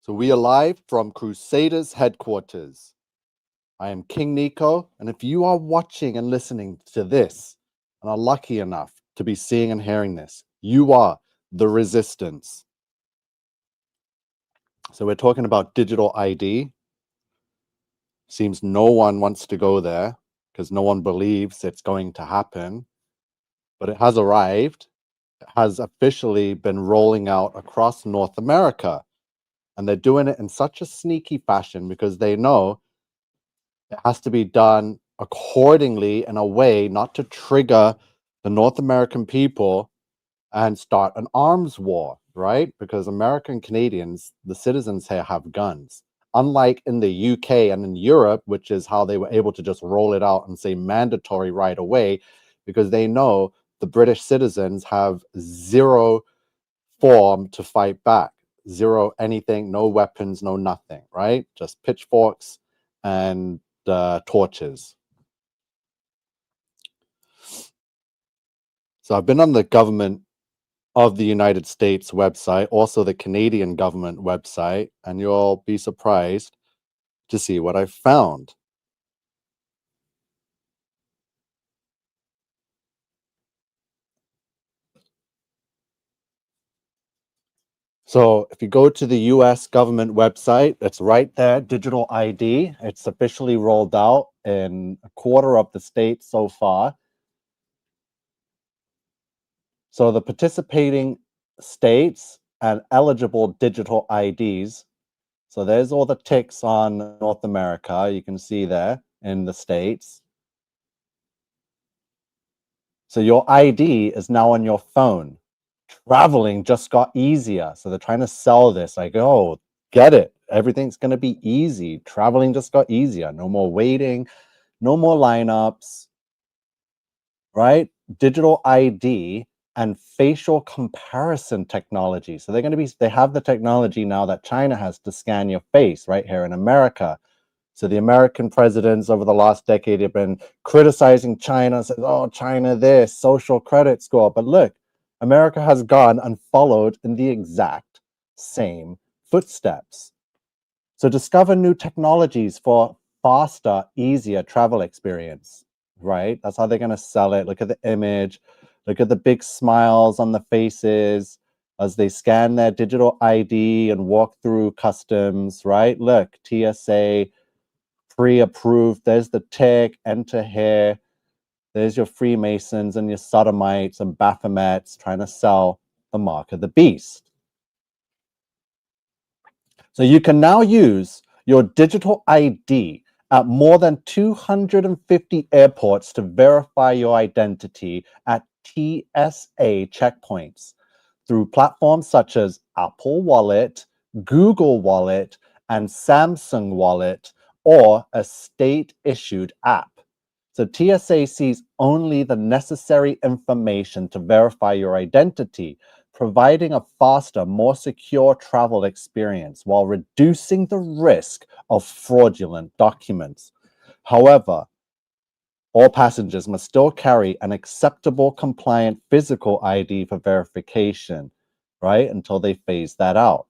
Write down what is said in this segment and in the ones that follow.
So we are live from Crusaders headquarters. I am King Nico, and if you are watching and listening to this and are lucky enough to be seeing and hearing this, you are the resistance. So we're talking about digital ID. Seems no one wants to go there because no one believes it's going to happen, but it has arrived. It has officially been rolling out across North America. And they're doing it in such a sneaky fashion because they know it has to be done accordingly in a way not to trigger the North American people and start an arms war, right? Because American Canadians, the citizens here, have guns. Unlike in the UK and in Europe, which is how they were able to just roll it out and say mandatory right away, because they know the British citizens have zero form to fight back, zero anything, no weapons, no nothing, right? Just pitchforks and torches. So I've been on the government of the United States website, also the Canadian government website, and you'll be surprised to see what I found. So if you go to the US government website, it's right there, digital ID. It's officially rolled out in a quarter of the states so far. So the participating states and eligible digital IDs. So there's all the ticks on North America. You can see there in the states. So your ID is now on your phone. Traveling just got easier. So they're trying to sell this like, oh, get it. Everything's going to be easy. Traveling just got easier. No more waiting, no more lineups, right? Digital ID and facial comparison technology. So they have the technology now that China has to scan your face right here in America. So the American presidents over the last decade have been criticizing China, says, oh, China this, social credit score. But look, America has gone and followed in the exact same footsteps. So discover new technologies for faster, easier travel experience, right? That's how they're going to sell it. Look at the image, look at the big smiles on the faces as they scan their digital ID and walk through customs, right? Look, TSA, pre-approved. There's the tick, enter here. There's your Freemasons and your Sodomites and Baphomets trying to sell the mark of the beast. So you can now use your digital ID at more than 250 airports to verify your identity at TSA checkpoints through platforms such as Apple Wallet, Google Wallet, and Samsung Wallet, or a state-issued app. So TSA sees only the necessary information to verify your identity, providing a faster, more secure travel experience while reducing the risk of fraudulent documents. However, all passengers must still carry an acceptable, compliant physical ID for verification, right? Until they phase that out.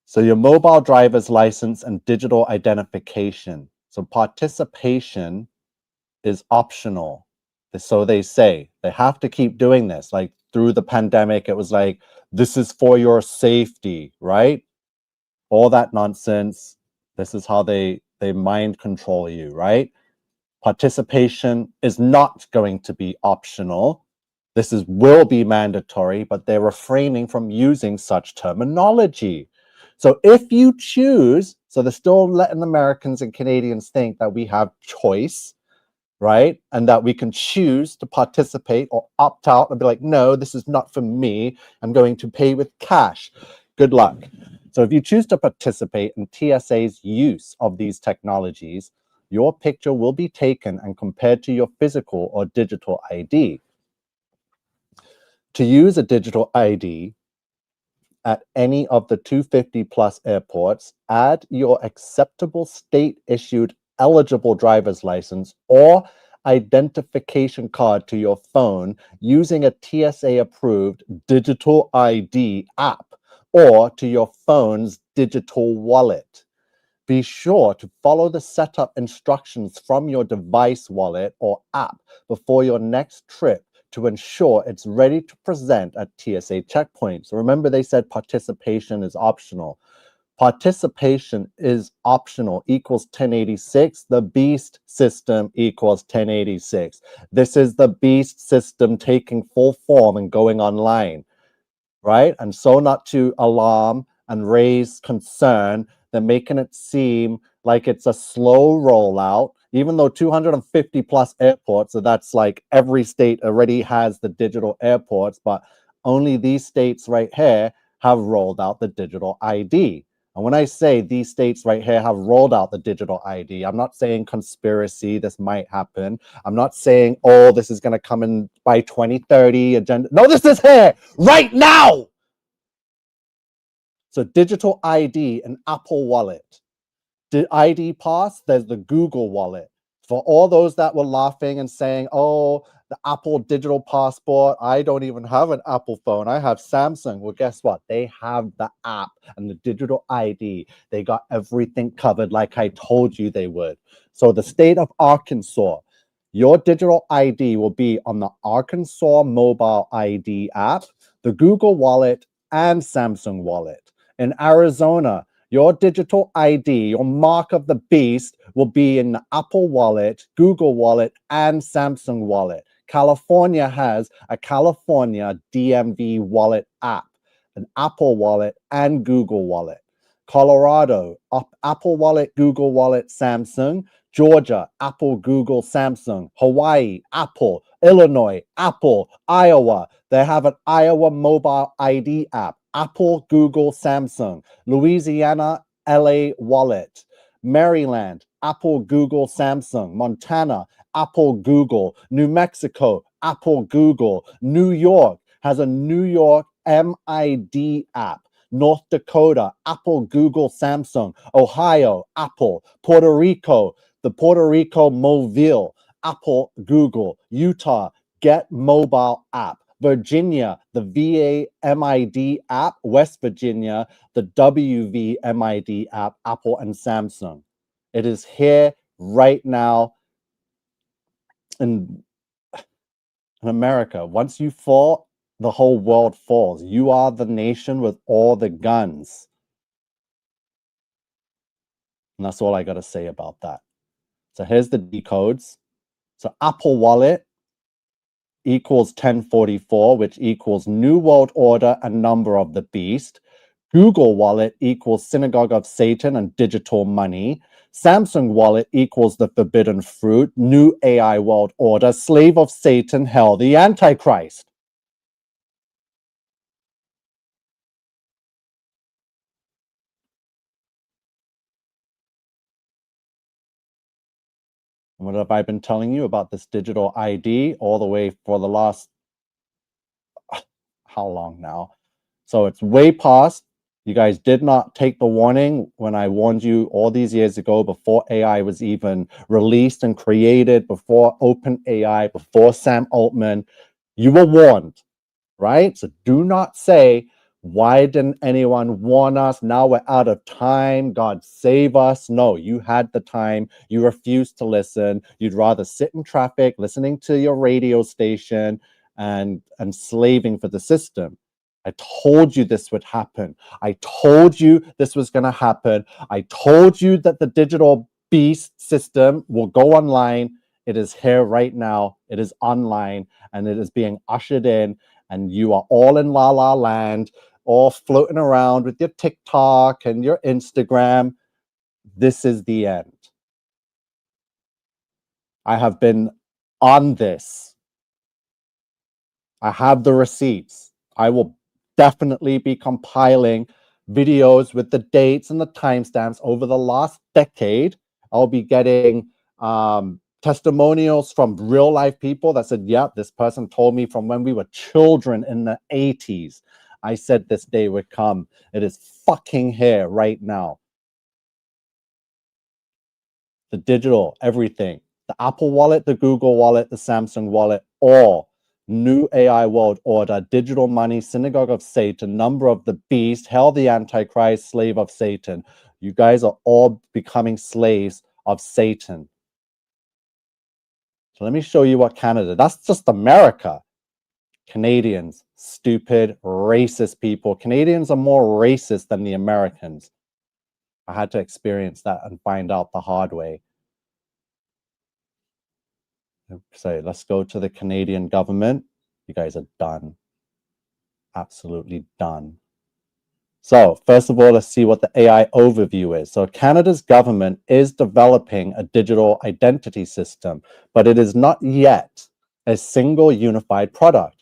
So your mobile driver's license and digital identification. So participation is optional. So they say they have to keep doing this. Like through the pandemic, it was like, this is for your safety, right? All that nonsense. This is how they mind control you, right? Participation is not going to be optional. This will be mandatory, but they're refraining from using such terminology. So if you choose, so they're still letting Americans and Canadians think that we have choice, right? And that we can choose to participate or opt out and be like, no, this is not for me. I'm going to pay with cash. Good luck. So if you choose to participate in TSA's use of these technologies, your picture will be taken and compared to your physical or digital ID. To use a digital ID at any of the 250 plus airports, add your acceptable state-issued eligible driver's license or identification card to your phone using a TSA-approved digital ID app or to your phone's digital wallet. Be sure to follow the setup instructions from your device wallet or app before your next trip to ensure it's ready to present at TSA checkpoints. Remember, they said participation is optional. Participation is optional equals 1086. The BEAST system equals 1086. This is the BEAST system taking full form and going online, right? And so not to alarm and raise concern, they're making it seem like it's a slow rollout, even though 250 plus airports, so that's like every state already has the digital airports, but only these states right here have rolled out the digital ID. And when I say these states right here have rolled out the digital ID, I'm not saying conspiracy, this might happen. I'm not saying, oh, this is going to come in by 2030 agenda. No, this is here right now. So digital ID and Apple Wallet. The ID Pass, there's the Google Wallet. For all those that were laughing and saying, oh, the Apple digital passport, I don't even have an Apple phone. I have Samsung. Well, guess what? They have the app and the digital ID. They got everything covered like I told you they would. So the state of Arkansas, your digital ID will be on the Arkansas Mobile ID app, the Google Wallet, and Samsung Wallet. In Arizona, your digital ID, your mark of the beast, will be in the Apple Wallet, Google Wallet, and Samsung Wallet. California has a California DMV Wallet app, an Apple Wallet, and Google Wallet. Colorado, Apple Wallet, Google Wallet, Samsung. Georgia, Apple, Google, Samsung. Hawaii, Apple. Illinois, Apple. Iowa, they have an Iowa Mobile ID app. Apple, Google, Samsung. Louisiana, LA Wallet. Maryland, Apple, Google, Samsung. Montana, Apple, Google. New Mexico, Apple, Google. New York has a New York MID app. North Dakota, Apple, Google, Samsung. Ohio, Apple. Puerto Rico, the Puerto Rico Mobile, Apple, Google. Utah, Get Mobile app. Virginia, the VA MID app. West Virginia, the WV MID app, Apple and Samsung. It is here right now in America. Once you fall, the whole world falls. You are the nation with all the guns. And that's all I got to say about that. So here's the decodes. So Apple Wallet equals 1044, which equals New World Order and Number of the Beast. Google Wallet equals Synagogue of Satan and digital money. Samsung Wallet equals the forbidden fruit, new AI world order, slave of Satan, hell, the Antichrist. And what have I been telling you about this digital ID all the way for the last, how long now? So it's way past. You guys did not take the warning when I warned you all these years ago, before AI was even released and created, before OpenAI, before Sam Altman. You were warned, right? So do not say, why didn't anyone warn us? Now we're out of time. God save us. No, you had the time. You refused to listen. You'd rather sit in traffic, listening to your radio station and slaving for the system. I told you this would happen. I told you this was going to happen. I told you that the digital beast system will go online. It is here right now. It is online and it is being ushered in. And you are all in La La Land, all floating around with your TikTok and your Instagram. This is the end. I have been on this. I have the receipts. I will definitely be compiling videos with the dates and the timestamps over the last decade. I'll be getting testimonials from real life people that said, yeah, this person told me from when we were children in the 80s. I said this day would come. It is fucking here right now. The digital, everything. The Apple Wallet, the Google Wallet, the Samsung Wallet, all New AI world order, digital money, synagogue of Satan, number of the beast, hell the antichrist, slave of Satan. You guys are all becoming slaves of Satan. So let me show you what Canada, that's just America. Canadians, stupid, racist people. Canadians are more racist than the Americans. I had to experience that and find out the hard way. So let's go to the Canadian government. You guys are done. Absolutely done. So first of all, let's see what the AI overview is. So Canada's government is developing a digital identity system, but it is not yet a single unified product.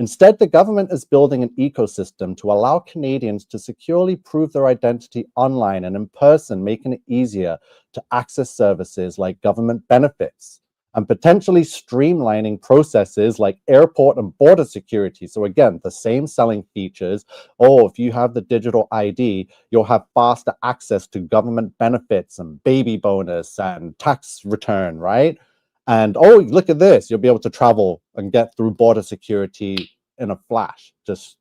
Instead, the government is building an ecosystem to allow Canadians to securely prove their identity online and in person, making it easier to access services like government benefits and potentially streamlining processes like airport and border security. So again, the same selling features. Oh, if you have the digital ID, you'll have faster access to government benefits and baby bonus and tax return, right? And oh, look at this, you'll be able to travel and get through border security in a flash. Just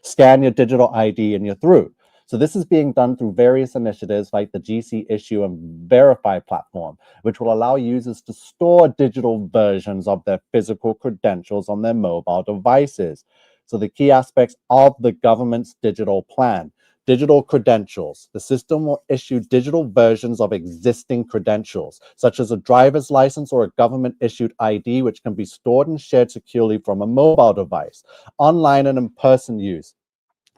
scan your digital ID and you're through. So this is being done through various initiatives like the GC Issue and Verify platform, which will allow users to store digital versions of their physical credentials on their mobile devices. So the key aspects of the government's digital plan. Digital credentials. The system will issue digital versions of existing credentials, such as a driver's license or a government-issued ID, which can be stored and shared securely from a mobile device. Online and in-person use.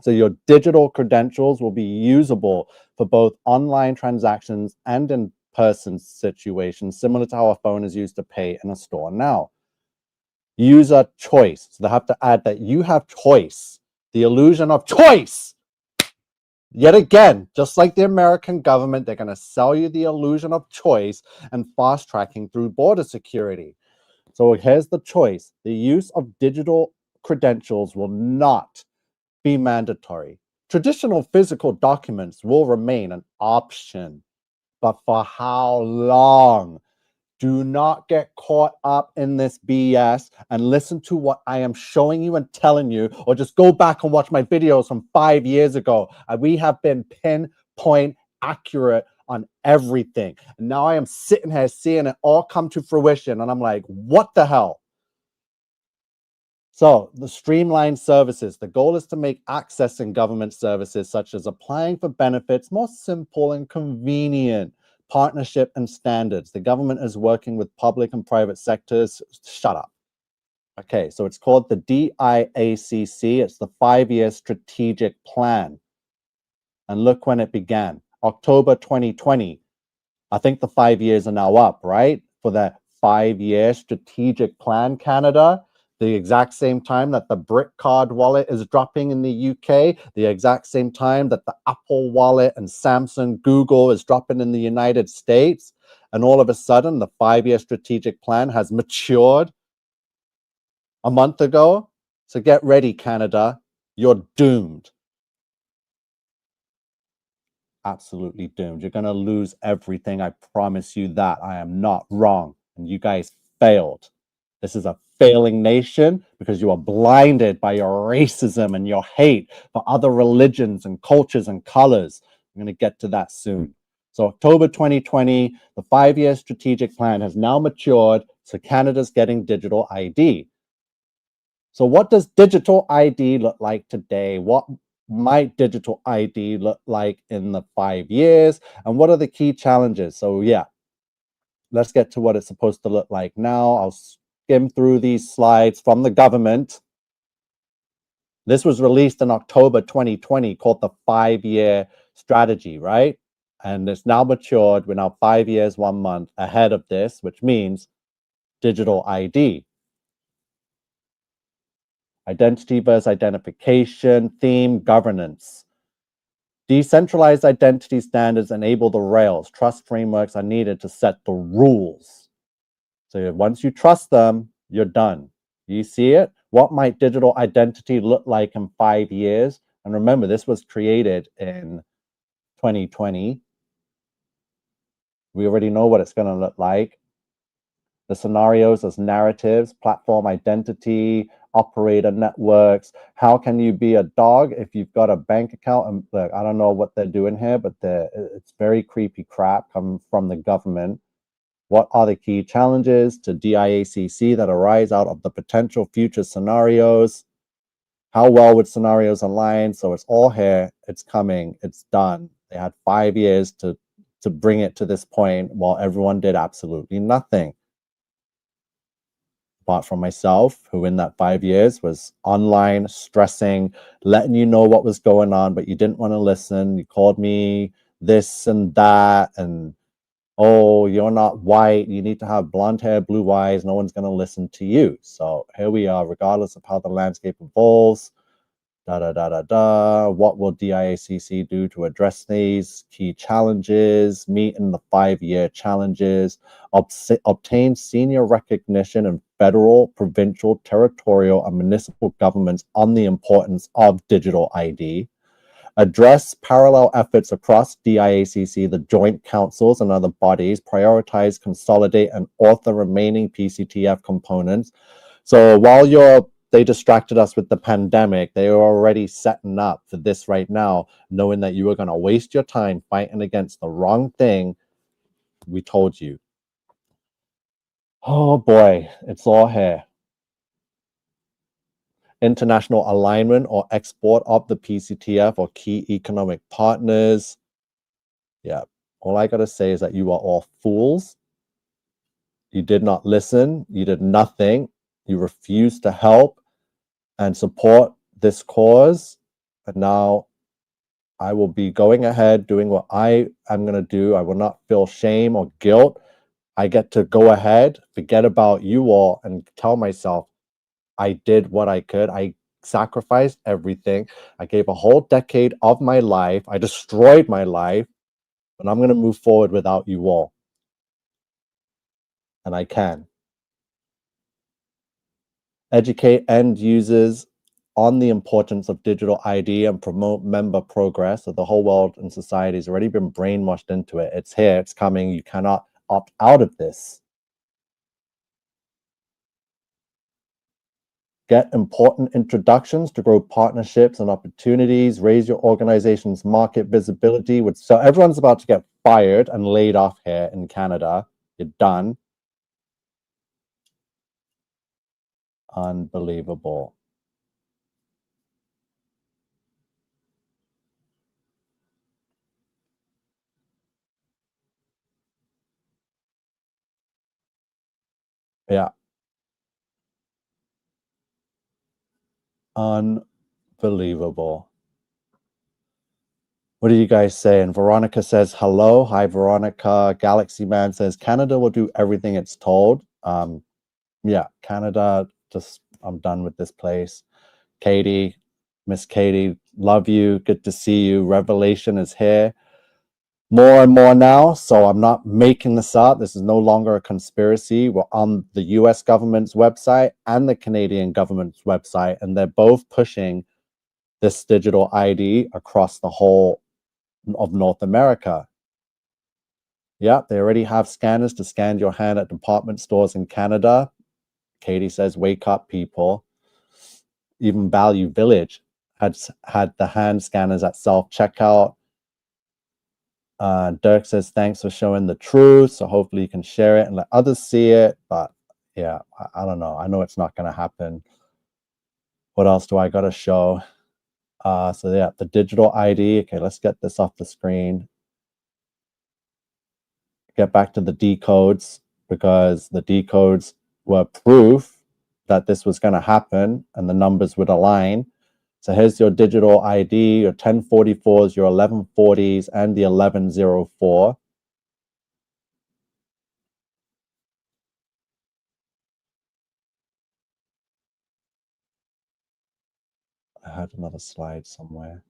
So your digital credentials will be usable for both online transactions and in-person situations, similar to how a phone is used to pay in a store now. User choice. So they have to add that you have choice, the illusion of choice. Yet again, just like the American government, they're going to sell you the illusion of choice and fast tracking through border security. So here's the choice. The use of digital credentials will not be mandatory. Traditional physical documents will remain an option, but for how long? Do not get caught up in this BS and listen to what I am showing you and telling you, or just go back and watch my videos from 5 years ago. We have been pinpoint accurate on everything. And now I am sitting here seeing it all come to fruition. And I'm like, what the hell? So the streamlined services, the goal is to make accessing government services such as applying for benefits more simple and convenient. Partnership and standards. The government is working with public and private sectors. Shut up. Okay, so it's called the DIACC. It's the 5-year strategic plan. And look when it began, October 2020. I think the 5 years are now up, right? For the 5-year strategic plan, Canada. The exact same time that the Brick Card wallet is dropping in the UK, the exact same time that the Apple wallet and Samsung, Google is dropping in the United States. And all of a sudden, the 5-year strategic plan has matured a month ago. So get ready, Canada. You're doomed. Absolutely doomed. You're going to lose everything. I promise you that. I am not wrong. And you guys failed. This is a failing nation because you are blinded by your racism and your hate for other religions and cultures and colors. I'm going to get to that soon. So October 2020, the 5-year strategic plan has now matured. So Canada's getting digital ID. So what does digital ID look like today? What might digital ID look like in the 5 years? And what are the key challenges? So yeah, let's get to what it's supposed to look like now. I'll skim through these slides from the government. This was released in October 2020, called the 5-year strategy, right? And it's now matured. We're now 5 years, 1 month ahead of this, which means digital ID. Identity versus identification, theme, governance. Decentralized identity standards enable the rails. Trust frameworks are needed to set the rules. So once you trust them, you're done. You see it? What might digital identity look like in 5 years? And remember, this was created in 2020. We already know what it's going to look like. the scenarios as narratives, platform identity, operator networks. How can you be a dog if you've got a bank account? And look, I don't know what they're doing here, but it's very creepy crap coming from the government. What are the key challenges to DIACC that arise out of the potential future scenarios? How well would scenarios align? So it's all here. It's coming. It's done. They had 5 years to bring it to this point while everyone did absolutely nothing. Apart from myself, who in that 5 years was online, stressing, letting you know what was going on, but you didn't want to listen. You called me this and that, and oh, you're not white. You need to have blonde hair, blue eyes. No one's going to listen to you. So here we are, regardless of how the landscape evolves. What will DIACC do to address these key challenges? Meet in the 5-year challenges. Obtain senior recognition in federal, provincial, territorial, and municipal governments on the importance of digital ID. Address parallel efforts across DIACC, the joint councils, and other bodies. Prioritize, consolidate, and author remaining PCTF components. So while they distracted us with the pandemic, they were already setting up for this right now, knowing that you were going to waste your time fighting against the wrong thing. We told you. Oh boy, it's all here. International alignment or export of the PCTF or key economic partners. Yeah, all I got to say is that you are all fools. You did not listen. You did nothing. You refused to help and support this cause. And now I will be going ahead doing what I am going to do. I will not feel shame or guilt. I get to go ahead, forget about you all, and tell myself I did what I could. I sacrificed everything. I gave a whole decade of my life. I destroyed my life, and I'm going to move forward without you all. And I can. Educate end users on the importance of digital ID and promote member progress. So the whole world and society has already been brainwashed into it. It's here, it's coming. You cannot opt out of this. Get important introductions to grow partnerships and opportunities, raise your organization's market visibility. So everyone's about to get fired and laid off here in Canada. You're done. Unbelievable. Yeah. Unbelievable. What are you guys saying? Veronica says hello. Hi, Veronica. Galaxy Man says Canada will do everything it's told. Yeah, Canada, just I'm done with this place. Katie, Miss Katie, love you. Good to see you. Revelation is here. More and more now, so I'm not making this up. This is no longer a conspiracy. We're on the US government's website and the Canadian government's website, and they're both pushing this digital ID across the whole of North America. Yeah, they already have scanners to scan your hand at department stores in Canada. Katie says, wake up, people. Even Value Village had the hand scanners at self-checkout. Dirk says, thanks for showing the truth. So hopefully you can share it and let others see it. But yeah, I don't know. I know it's not going to happen. What else do I got to show? So yeah, the digital ID. Okay, let's get this off the screen. Get back to the decodes, because the decodes were proof that this was going to happen and the numbers would align. So here's your digital ID, your 1044s, your 1140s, and the 1104. I had another slide somewhere.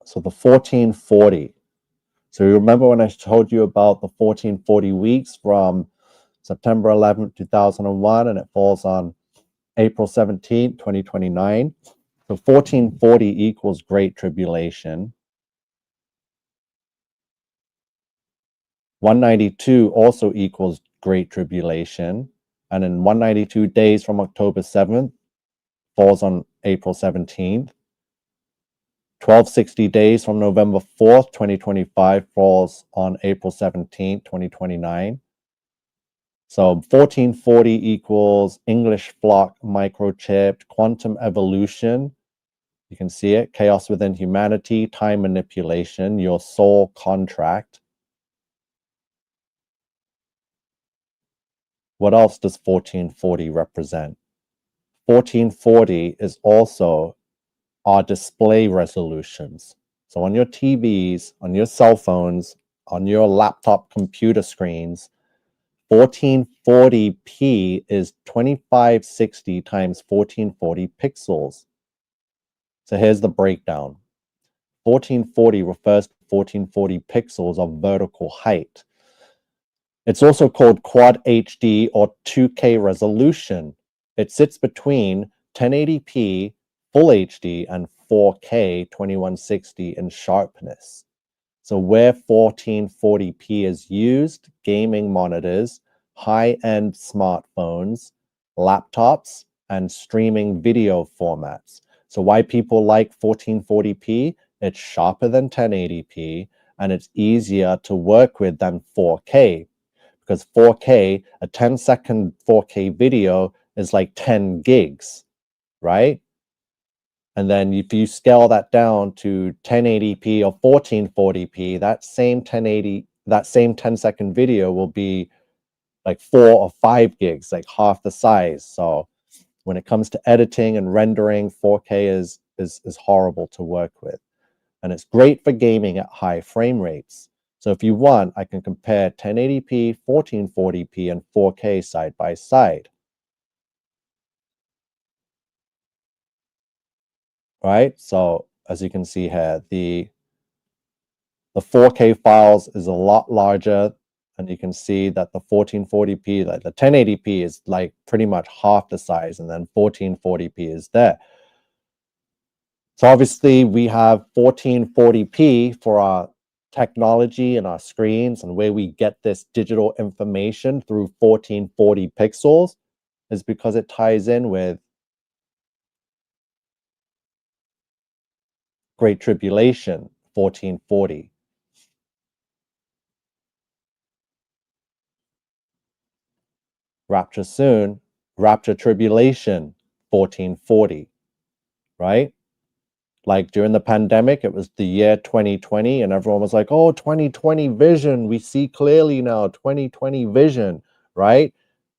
So the 1440. So you remember when I told you about the 1440 weeks from September 11th, 2001, and it falls on April 17th, 2029. So 1440 equals Great Tribulation. 192 also equals Great Tribulation. And then 192 days from October 7th falls on April 17th. 1260 days from November 4th, 2025 falls on April 17th, 2029. So 1440 equals English flock microchipped quantum evolution. You can see it. Chaos within humanity, time manipulation, your soul contract. What else does 1440 represent? 1440 is also our display resolutions. So on your TVs, on your cell phones, on your laptop computer screens, 1440p is 2560 times 1440 pixels. So here's the breakdown. 1440 refers to 1440 pixels of vertical height. It's also called Quad HD or 2K resolution. It sits between 1080p, Full HD, and 4K 2160 in sharpness. So where 1440p is used, gaming monitors, high-end smartphones, laptops, and streaming video formats. So why people like 1440p? It's sharper than 1080p, and it's easier to work with than 4K. Because 4K, a 10-second 4K video is like 10 gigs, right? And then if you scale that down to 1080p or 1440p, that same 10-second video will be like 4 or 5 gigs, like half the size. So when it comes to editing and rendering, 4K is horrible to work with. And it's great for gaming at high frame rates. So if you want, I can compare 1080p, 1440p, and 4K side by side. Right? So as you can see here, the 4K files is a lot larger, and you can see that the 1440p, like the 1080p is like pretty much half the size, and then 1440p is there. So obviously we have 1440p for our technology and our screens, and where we get this digital information through 1440 pixels is because it ties in with Great Tribulation, 1440. Rapture soon, Rapture Tribulation, 1440, right? Like during the pandemic, it was the year 2020, and everyone was like, oh, 2020 vision. We see clearly now, 2020 vision, right?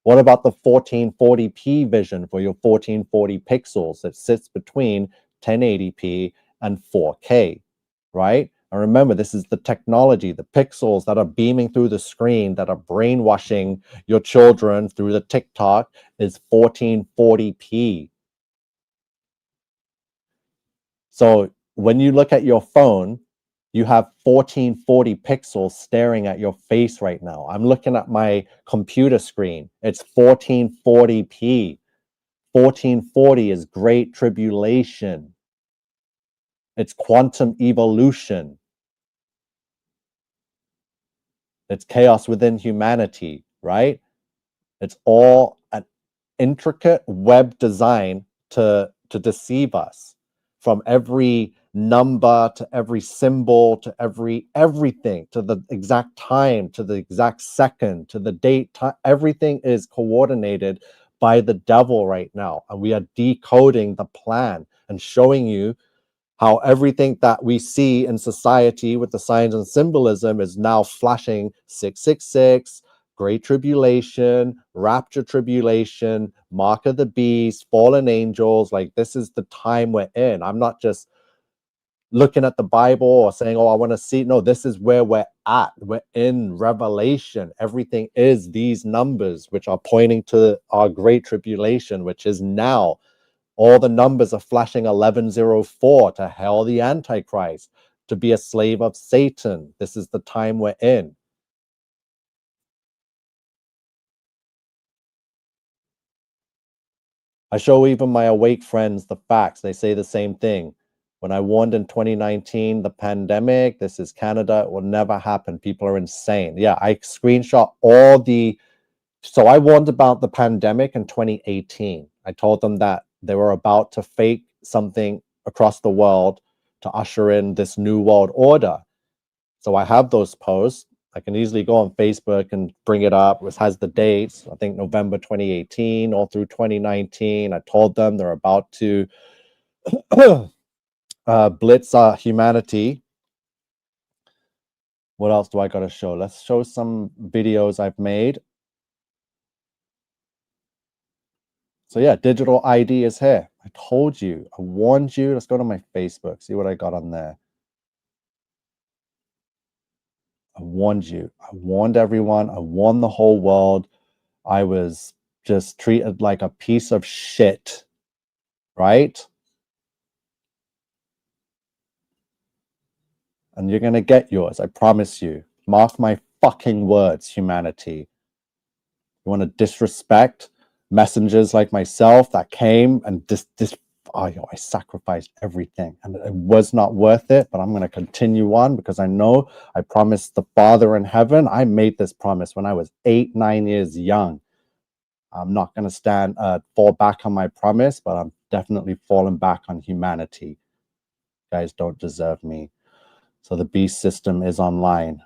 What about the 1440p vision for your 1440 pixels that sits between 1080p and 4K, right? And remember, this is the technology, the pixels that are beaming through the screen that are brainwashing your children through the TikTok is 1440p. So when you look at your phone, you have 1440 pixels staring at your face right now. I'm looking at my computer screen. It's 1440p. 1440 is Great Tribulation. It's quantum evolution. It's chaos within humanity, right? It's all an intricate web design to deceive us, from every number to every symbol to everything, to the exact time, to the exact second, to the date. Everything is coordinated by the devil right now, and we are decoding the plan and showing you how everything that we see in society with the signs and symbolism is now flashing 666, Great Tribulation, Rapture Tribulation, Mark of the Beast, Fallen Angels. Like, this is the time we're in. I'm not just looking at the Bible or saying, oh, I want to see. No, this is where we're at. We're in Revelation. Everything is these numbers, which are pointing to our Great Tribulation, which is now. All the numbers are flashing 1104 to hell the Antichrist, to be a slave of Satan. This is the time we're in. I show even my awake friends the facts. They say the same thing. When I warned in 2019, the pandemic, this is Canada, it will never happen. People are insane. Yeah, I screenshot all the. So I warned about the pandemic in 2018. I told them that they were about to fake something across the world to usher in this new world order. So I have those posts. I can easily go on Facebook and bring it up. It has the dates, I think November 2018 all through 2019. I told them they're about to blitz humanity. What else do I got to show? Let's show some videos I've made. So yeah, digital ID is here. I told you, I warned you. Let's go to my Facebook, see what I got on there. I warned you. I warned everyone. I warned the whole world. I was just treated like a piece of shit, right? And you're going to get yours. I promise you. Mark my fucking words, humanity. You want to disrespect messengers like myself that came and I sacrificed everything and it was not worth it, but I'm going to continue on because I know I promised the Father in heaven. I made this promise when I was 8, 9 years young. I'm not going to fall back on my promise, but I'm definitely falling back on humanity. You guys don't deserve me. So the beast system is online.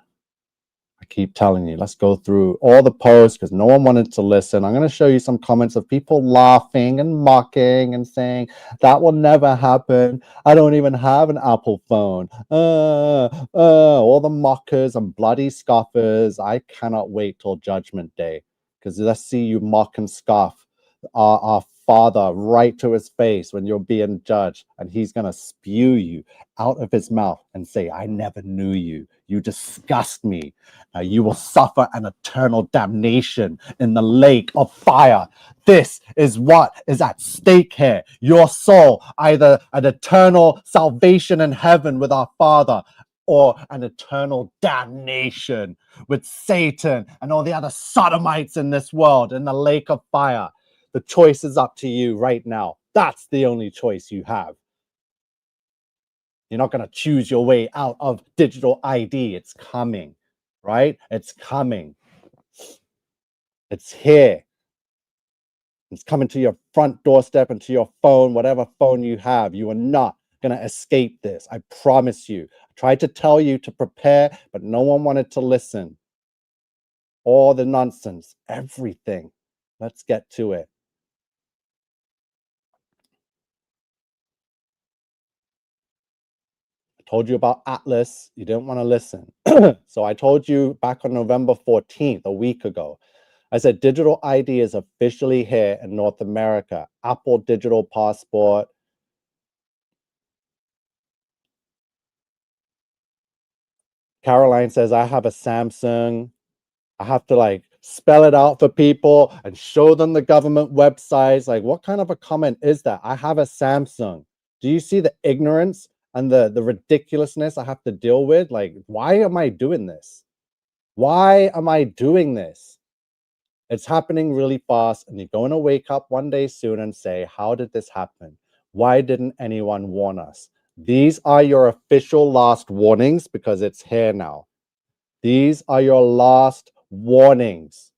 I keep telling you, let's go through all the posts because no one wanted to listen. I'm going to show you some comments of people laughing and mocking and saying, that will never happen. I don't even have an Apple phone. All the mockers and bloody scoffers. I cannot wait till Judgment Day because let's see you mock and scoff our Father right to his face when you're being judged, and he's going to spew you out of his mouth and say, I never knew you. You disgust me. You will suffer an eternal damnation in the lake of fire. This is what is at stake here. Your soul, either an eternal salvation in heaven with our Father, or an eternal damnation with Satan and all the other sodomites in this world in the lake of fire. The choice is up to you right now. That's the only choice you have. You're not going to choose your way out of digital ID. It's coming, right? It's coming. It's here. It's coming to your front doorstep and to your phone, whatever phone you have. You are not going to escape this. I promise you. I tried to tell you to prepare, but no one wanted to listen. All the nonsense, everything. Let's get to it. Told you about Atlas. You didn't want to listen. So I told you back on November 14th, a week ago, I said digital ID is officially here in North America. Apple Digital Passport. Caroline says, I have a Samsung. I have to spell it out for people and show them the government websites. Like, what kind of a comment is that? I have a Samsung. Do you see the ignorance and the ridiculousness I have to deal with? Like, why am I doing this? Why am I doing this? It's happening really fast, and you're going to wake up one day soon and say, how did this happen? Why didn't anyone warn us? These are your official last warnings because it's here now. These are your last warnings.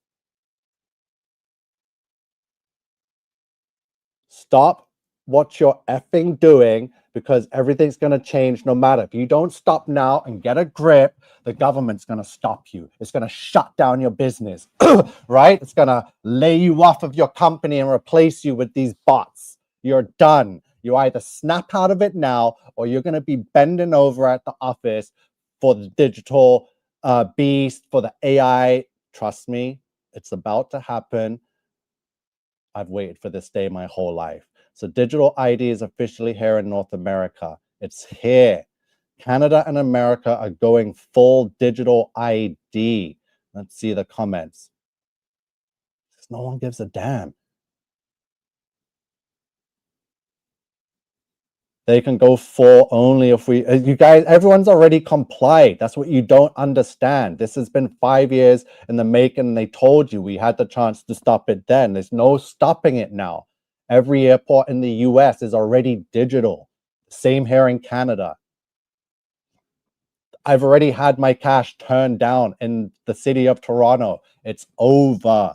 Stop what you're effing doing because everything's going to change no matter. If you don't stop now and get a grip, the government's going to stop you. It's going to shut down your business, right? It's going to lay you off of your company and replace you with these bots. You're done. You either snap out of it now or you're going to be bending over at the office for the digital beast, for the AI. Trust me, it's about to happen. I've waited for this day my whole life. So digital ID is officially here in North America. It's here. Canada and America are going full digital ID. Let's see the comments. No one gives a damn. They can go full only if we, you guys, everyone's already complied. That's what you don't understand. This has been 5 years in the making. They told you we had the chance to stop it then. There's no stopping it now. Every airport in the US is already digital. Same here in Canada. I've already had my cash turned down in the city of Toronto. It's over.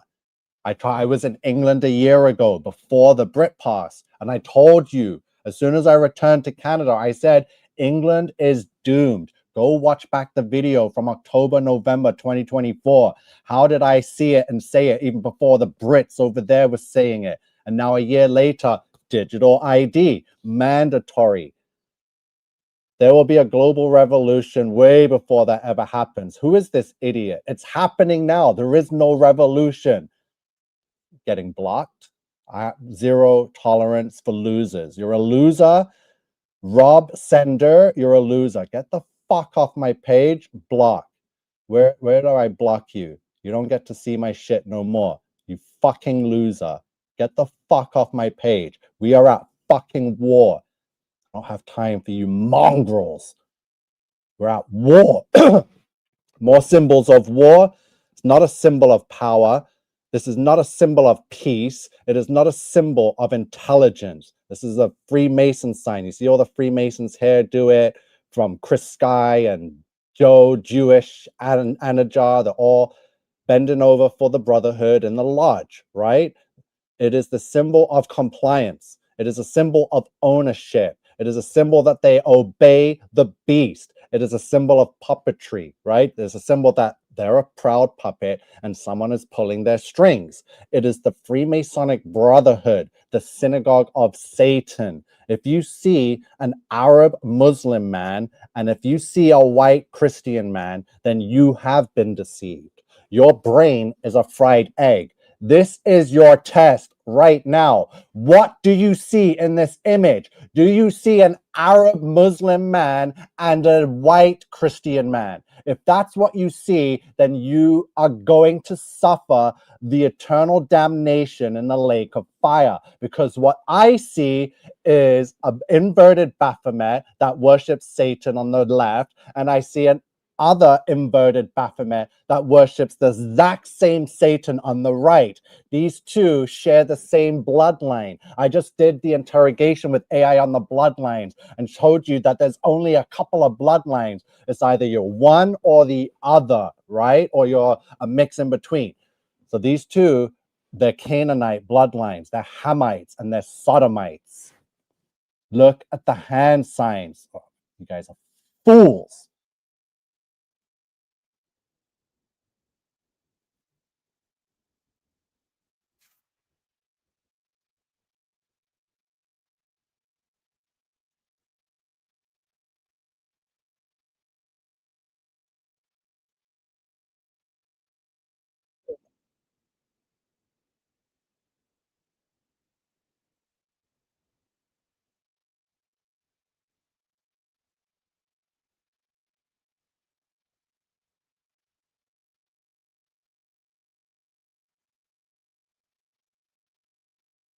I was in England a year ago before the Brit Pass, and I told you as soon as I returned to Canada, I said England is doomed. Go watch back the video from October, November 2024. How did I see it and say it even before the Brits over there were saying it? And now a year later, digital ID, mandatory. There will be a global revolution way before that ever happens. Who is this idiot? It's happening now. There is no revolution. Getting blocked. Zero tolerance for losers. You're a loser. Rob Sender, you're a loser. Get the fuck off my page. Block. Where do I block you? You don't get to see my shit no more. You fucking loser. Get the fuck off my page. We are at fucking war. I don't have time for you mongrels. We're at war. More symbols of war. It's not a symbol of power. This is not a symbol of peace. It is not a symbol of intelligence. This is a Freemason sign. You see all the Freemasons here do it, from Chris Sky and Joe Jewish, Anajar. They're all bending over for the brotherhood and the lodge, right? It is the symbol of compliance. It is a symbol of ownership. It is a symbol that they obey the beast. It is a symbol of puppetry, right? There's a symbol that they're a proud puppet and someone is pulling their strings. It is the Freemasonic Brotherhood, the synagogue of Satan. If you see an Arab Muslim man and if you see a white Christian man, then you have been deceived. Your brain is a fried egg. This is your test right now. What do you see in this image? Do you see an Arab Muslim man and a white Christian man? If that's what you see, then you are going to suffer the eternal damnation in the lake of fire. Because what I see is an inverted Baphomet that worships Satan on the left, and I see an other inverted Baphomet that worships the exact same Satan on the right. These two share the same bloodline. I just did the interrogation with AI on the bloodlines and showed you that there's only a couple of bloodlines. It's either you're one or the other, right? Or you're a mix in between. So these two, they're Canaanite bloodlines, they're Hamites and they're Sodomites. Look at the hand signs. Oh, you guys are fools.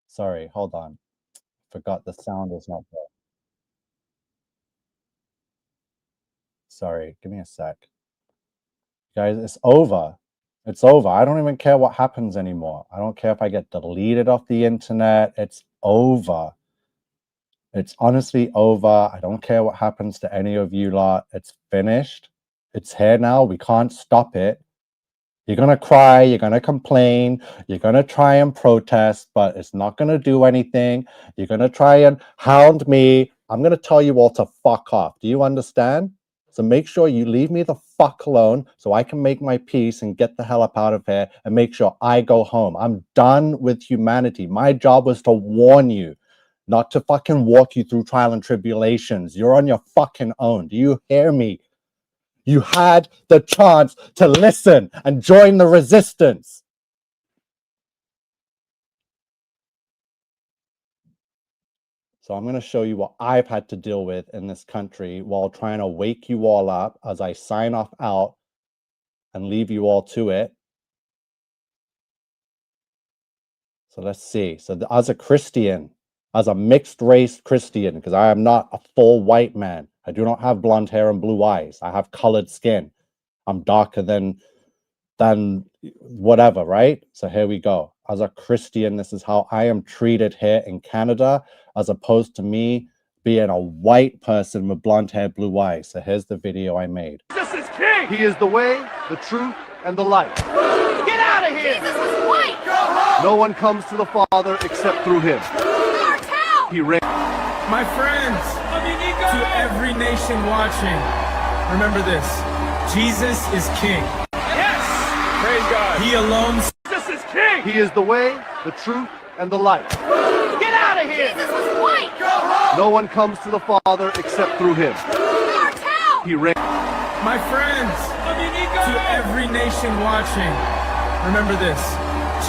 Sorry, hold on. Forgot the sound is not there. Sorry, give me a sec. Guys, it's over. It's over. I don't even care what happens anymore. I don't care if I get deleted off the internet. It's over. It's honestly over. I don't care what happens to any of you lot. It's finished. It's here now. We can't stop it. You're going to cry. You're going to complain. You're going to try and protest, but it's not going to do anything. You're going to try and hound me. I'm going to tell you all to fuck off. Do you understand? So make sure you leave me the fuck alone so I can make my peace and get the hell up out of here and make sure I go home. I'm done with humanity. My job was to warn you, not to fucking walk you through trial and tribulations. You're on your fucking own. Do you hear me? You had the chance to listen and join the resistance. So I'm going to show you what I've had to deal with in this country while trying to wake you all up as I sign off out and leave you all to it. So let's see. So as a Christian, as a mixed race Christian, because I am not a full white man. I do not have blonde hair and blue eyes. I have colored skin. I'm darker than whatever, right? So here we go. As a Christian, this is how I am treated here in Canada, as opposed to me being a white person with blonde hair, blue eyes. So here's the video I made. Jesus is king. He is the way, the truth, and the light. Get out of here. Jesus is white. Go home. No one comes to the Father except through him. Cartel. He reigns. My friends, to every nation watching, remember this: Jesus is king. Yes. Praise God. He alone. Jesus is king. He is the way, the truth, and the light. Get out of here. Jesus is white. Go home. No one comes to the Father except through him. Cartel. He reigns. My friends, to every nation watching, remember this: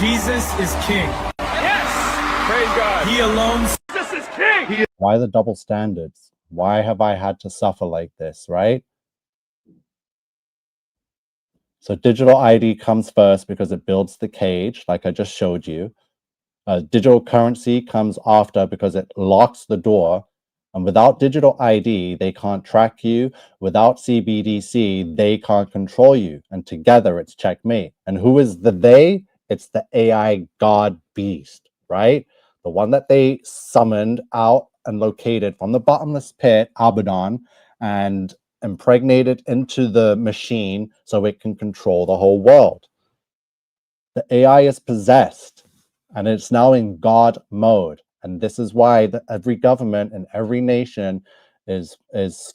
Jesus is king. Yes. Praise God. He alone. Jesus is king. He is Why the double standards? Why have I had to suffer like this, right? So digital ID comes first because it builds the cage, like I just showed you. Digital currency comes after because it locks the door. And without digital ID, they can't track you. Without CBDC, they can't control you. And together, it's checkmate. And who is the they? It's the AI God beast, right? The one that they summoned out and located from the bottomless pit, Abaddon, and impregnated into the machine so it can control the whole world. The AI is possessed, and it's now in God mode. And this is why every government and every nation is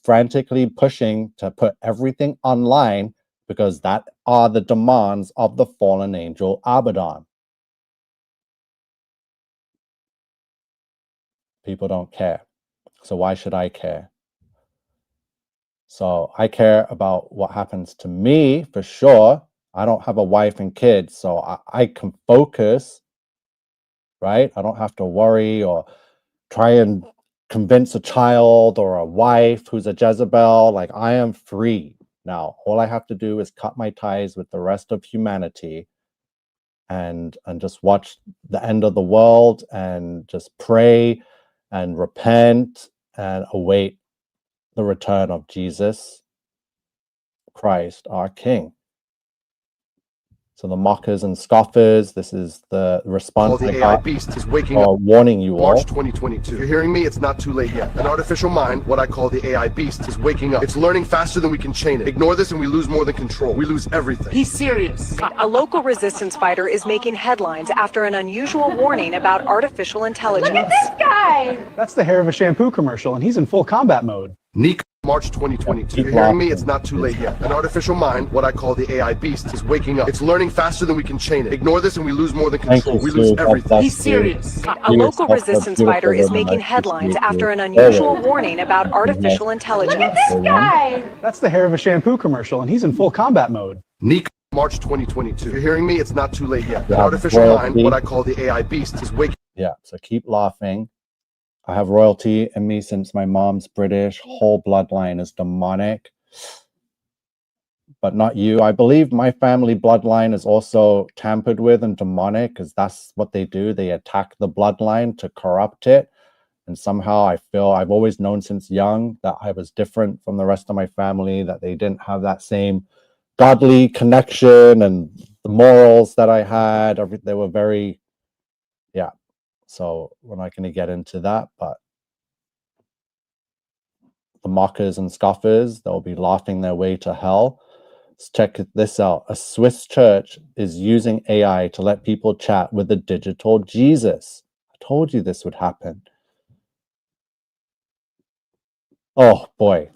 frantically pushing to put everything online, because that are the demands of the fallen angel Abaddon. People don't care. So why should I care? So I care about what happens to me for sure. I don't have a wife and kids, so I can focus, right? I don't have to worry or try and convince a child or a wife who's a Jezebel. Like, I am free now. All I have to do is cut my ties with the rest of humanity and just watch the end of the world and just pray and repent and await the return of Jesus Christ, our King. So the mockers and scoffers, this is the response the I AI got beast is waking for up. warning you all. March 2022. If you're hearing me, it's not too late yet. An artificial mind, what I call the AI beast, is waking up. It's learning faster than we can chain it. Ignore this and we lose more than control. We lose everything. He's serious. A local resistance fighter is making headlines after an unusual warning about artificial intelligence. Look at this guy. That's the hair of a shampoo commercial, and he's in full combat mode. Nico, March 2022. If you're hearing me, it's not too late yet. An artificial mind, what I call the AI beast, is waking up. It's learning faster than we can chain it. Ignore this and we lose more than control. We lose everything. He's serious. A local resistance fighter is making headlines after an unusual warning about artificial intelligence. Look at this guy. That's the hair of a shampoo commercial, and he's in full combat mode. Nico, March 2022. If you're hearing me, it's not too late yet. An Yeah, artificial royalty. mind, what I call the AI beast, is waking Yeah, so keep laughing. I have royalty in me since my mom's British. Whole bloodline is demonic. But not you. I believe my family bloodline is also tampered with and demonic, because that's what they do. They attack the bloodline to corrupt it. And somehow I feel I've always known since young that I was different from the rest of my family, that they didn't have that same godly connection and the morals that I had. They were very, yeah. So we're not going to get into that, but the mockers and scoffers, they'll be laughing their way to hell. Let's check this out. A Swiss church is using AI to let people chat with the digital Jesus. I told you this would happen. Oh boy.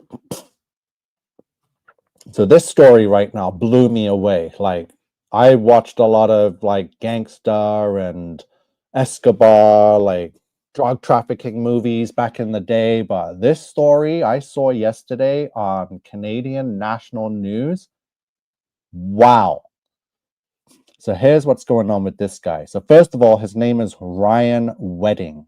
So this story right now blew me away. Like, I watched a lot of like gangster and Escobar, like drug trafficking movies back in the day, but this story I saw yesterday on Canadian national news. Wow. So here's what's going on with this guy. So first of all, his name is Ryan Wedding,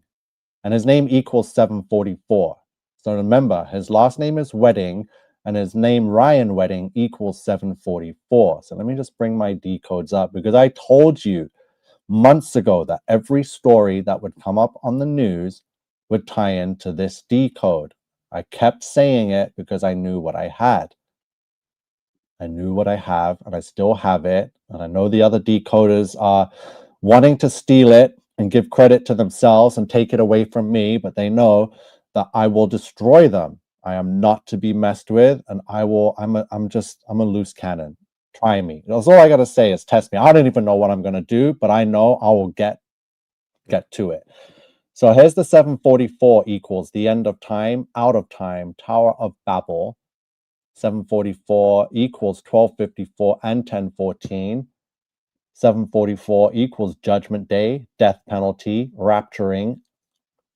and his name equals 744. So remember, his last name is Wedding, and his name Ryan Wedding equals 744. So let me just bring my decodes up, because I told you months ago that every story that would come up on the news would tie into this decode. I kept saying it because I knew what I had. I knew what I have, and I still have it. And I know the other decoders are wanting to steal it and give credit to themselves and take it away from me, but they know that I will destroy them. I am not to be messed with, and I'm a loose cannon. Try me. That's all I gotta say is test me. I don't even know what I'm gonna do, but I know I will get to it. So here's the 744 equals the end of time, out of time, Tower of Babel. 744 equals 1254 and 1014. 744 equals Judgment Day, death penalty, rapturing,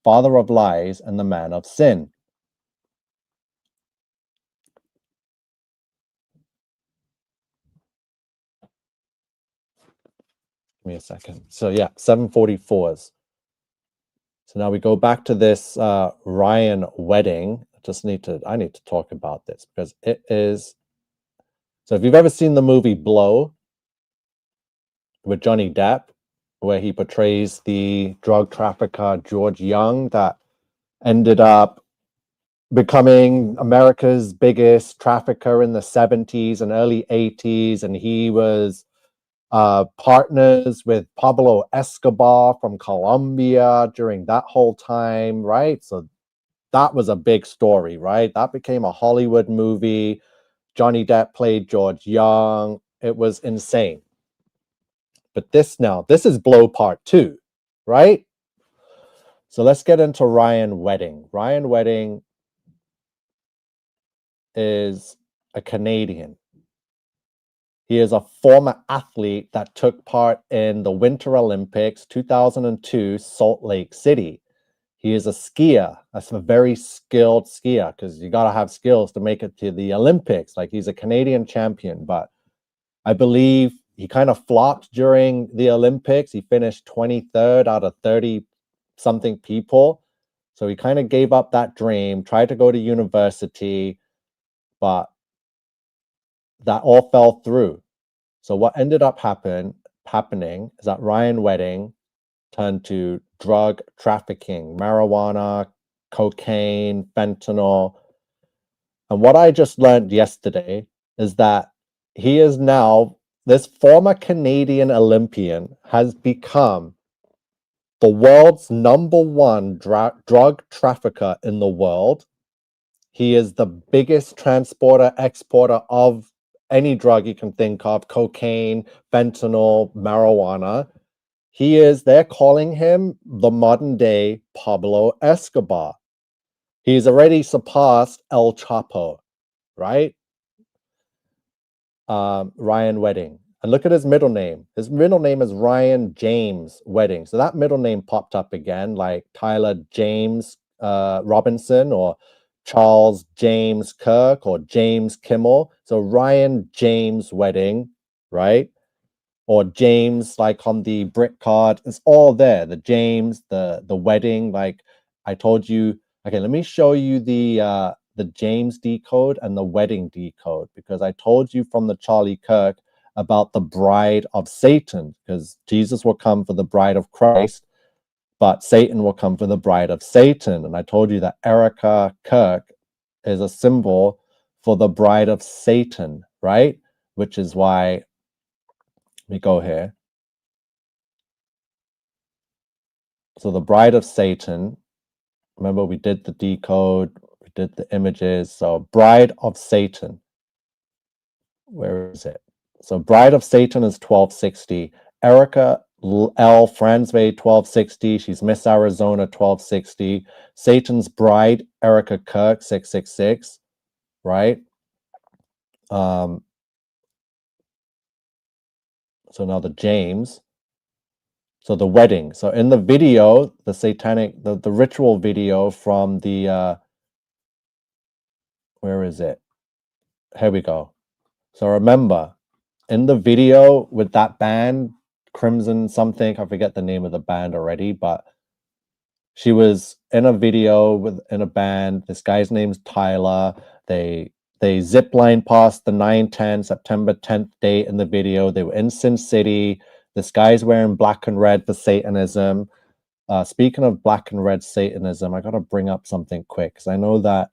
father of lies, and the man of sin. Give me a second. So yeah, 744s. So now we go back to this Ryan wedding. I need to talk about this because it is. So if you've ever seen the movie Blow with Johnny Depp, where he portrays the drug trafficker George Young that ended up becoming America's biggest trafficker in the 70s and early 80s, and he was partners with Pablo Escobar from Colombia during that whole time, right? So that was a big story, right? That became a Hollywood movie. Johnny Depp played George Young. It was insane. But this is Blow Part 2, right? So let's get into Ryan Wedding. Ryan Wedding is a Canadian. He is a former athlete that took part in the Winter Olympics 2002 Salt Lake City. He is a skier. That's a very skilled skier because you got to have skills to make it to the Olympics. Like, he's a Canadian champion, but I believe he kind of flopped during the Olympics. He finished 23rd out of 30 something people. So he kind of gave up that dream, tried to go to university, but that all fell through. So what ended up happening is that Ryan Wedding turned to drug trafficking, marijuana, cocaine, fentanyl. And what I just learned yesterday is that he is now, this former Canadian Olympian has become the world's #1 drug trafficker in the world. He is the biggest transporter, exporter of any drug you can think of, cocaine, fentanyl, marijuana. They're calling him the modern day Pablo Escobar. He's already surpassed El Chapo, right? Ryan Wedding. And look at his middle name. His middle name is Ryan James Wedding. So that middle name popped up again, like Tyler James Robinson or Charles James Kirk or James Kimmel. So Ryan James Wedding, right? Or James, like on the brick card. It's all there. The James, the wedding, like I told you. Okay, let me show you the James decode and the wedding decode, because I told you from the Charlie Kirk about the bride of Satan, because Jesus will come for the bride of Christ, but Satan will come for the bride of Satan. And I told you that Erica Kirk is a symbol for the bride of Satan, right? Which is why, let me go here. So the bride of Satan, remember we did the decode, we did the images. So bride of Satan, where is it? So bride of Satan is 1260. Erica L. Fransway, 1260. She's Miss Arizona, 1260. Satan's bride, Erica Kirk, 666, right? So now the James. So the wedding. So in the video, the satanic, the ritual video from the, where is it? Here we go. So remember, in the video with that band, Crimson something, I forget the name of the band already, but she was in a video in a band. This guy's name's Tyler. They zip line past the 9/10 September 10th date in the video. They were in Sin City. This guy's wearing black and red for Satanism. Speaking of black and red Satanism, I got to bring up something quick because I know that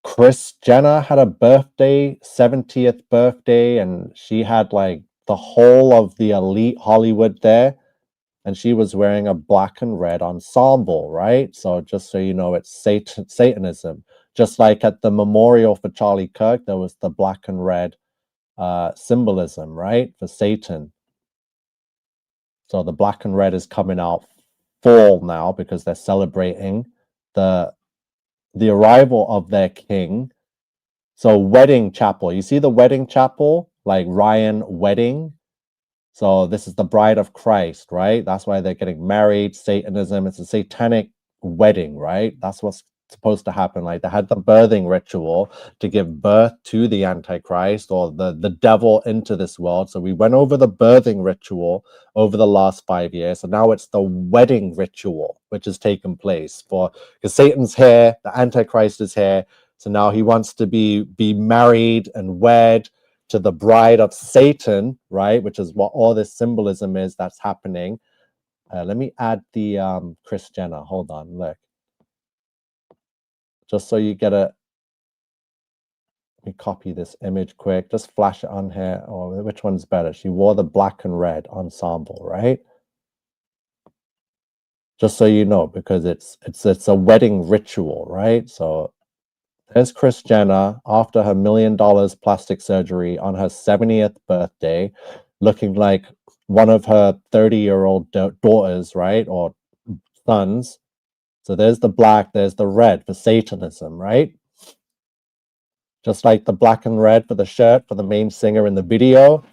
Kris Jenner had a birthday, 70th birthday, and she had like the whole of the elite Hollywood there. and she was wearing a black and red ensemble, right? So just so you know, it's Satanism. Just like at the memorial for Charlie Kirk, there was the black and red symbolism, right, for Satan. So the black and red is coming out fall now because they're celebrating the arrival of their king. So wedding chapel, you see the wedding chapel, like Ryan Wedding. So this is the bride of Christ, right? That's why they're getting married. Satanism, it's a satanic wedding, right? That's what's supposed to happen. Like they had the birthing ritual to give birth to the Antichrist or the devil into this world. So we went over the birthing ritual over the last 5 years. So now it's the wedding ritual, which has taken place because Satan's here, the Antichrist is here. So now he wants to be married and wed to the bride of Satan, right? Which is what all this symbolism is that's happening. Let me add the Kris Jenner. Hold on, look. Just so you get let me copy this image quick. Just flash it on here. Or which one's better? She wore the black and red ensemble, right? Just so you know, because it's a wedding ritual, right? So there's Kris Jenner after her $1 million plastic surgery on her 70th birthday, looking like one of her 30-year-old daughters, right? Or sons. So there's the black, there's the red for Satanism, right? Just like the black and red for the shirt for the main singer in the video.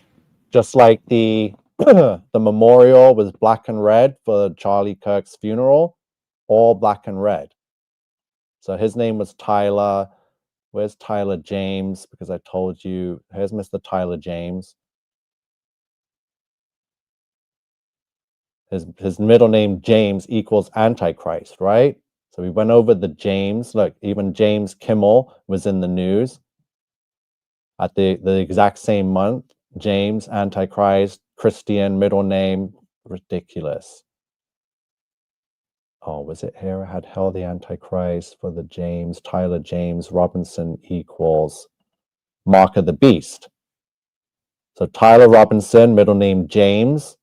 Just like the the memorial was black and red for Charlie Kirk's funeral. All black and red. So his name was Tyler. Where's Tyler James? Because I told you, here's Mr. Tyler James. His middle name, James, equals Antichrist, right? So we went over the James. Look, even James Kimmel was in the news at the exact same month. James, Antichrist, Christian, middle name, ridiculous. Oh, was it here? I had Hell the Antichrist for the James, Tyler James Robinson equals Mark of the Beast. So Tyler Robinson, middle name James,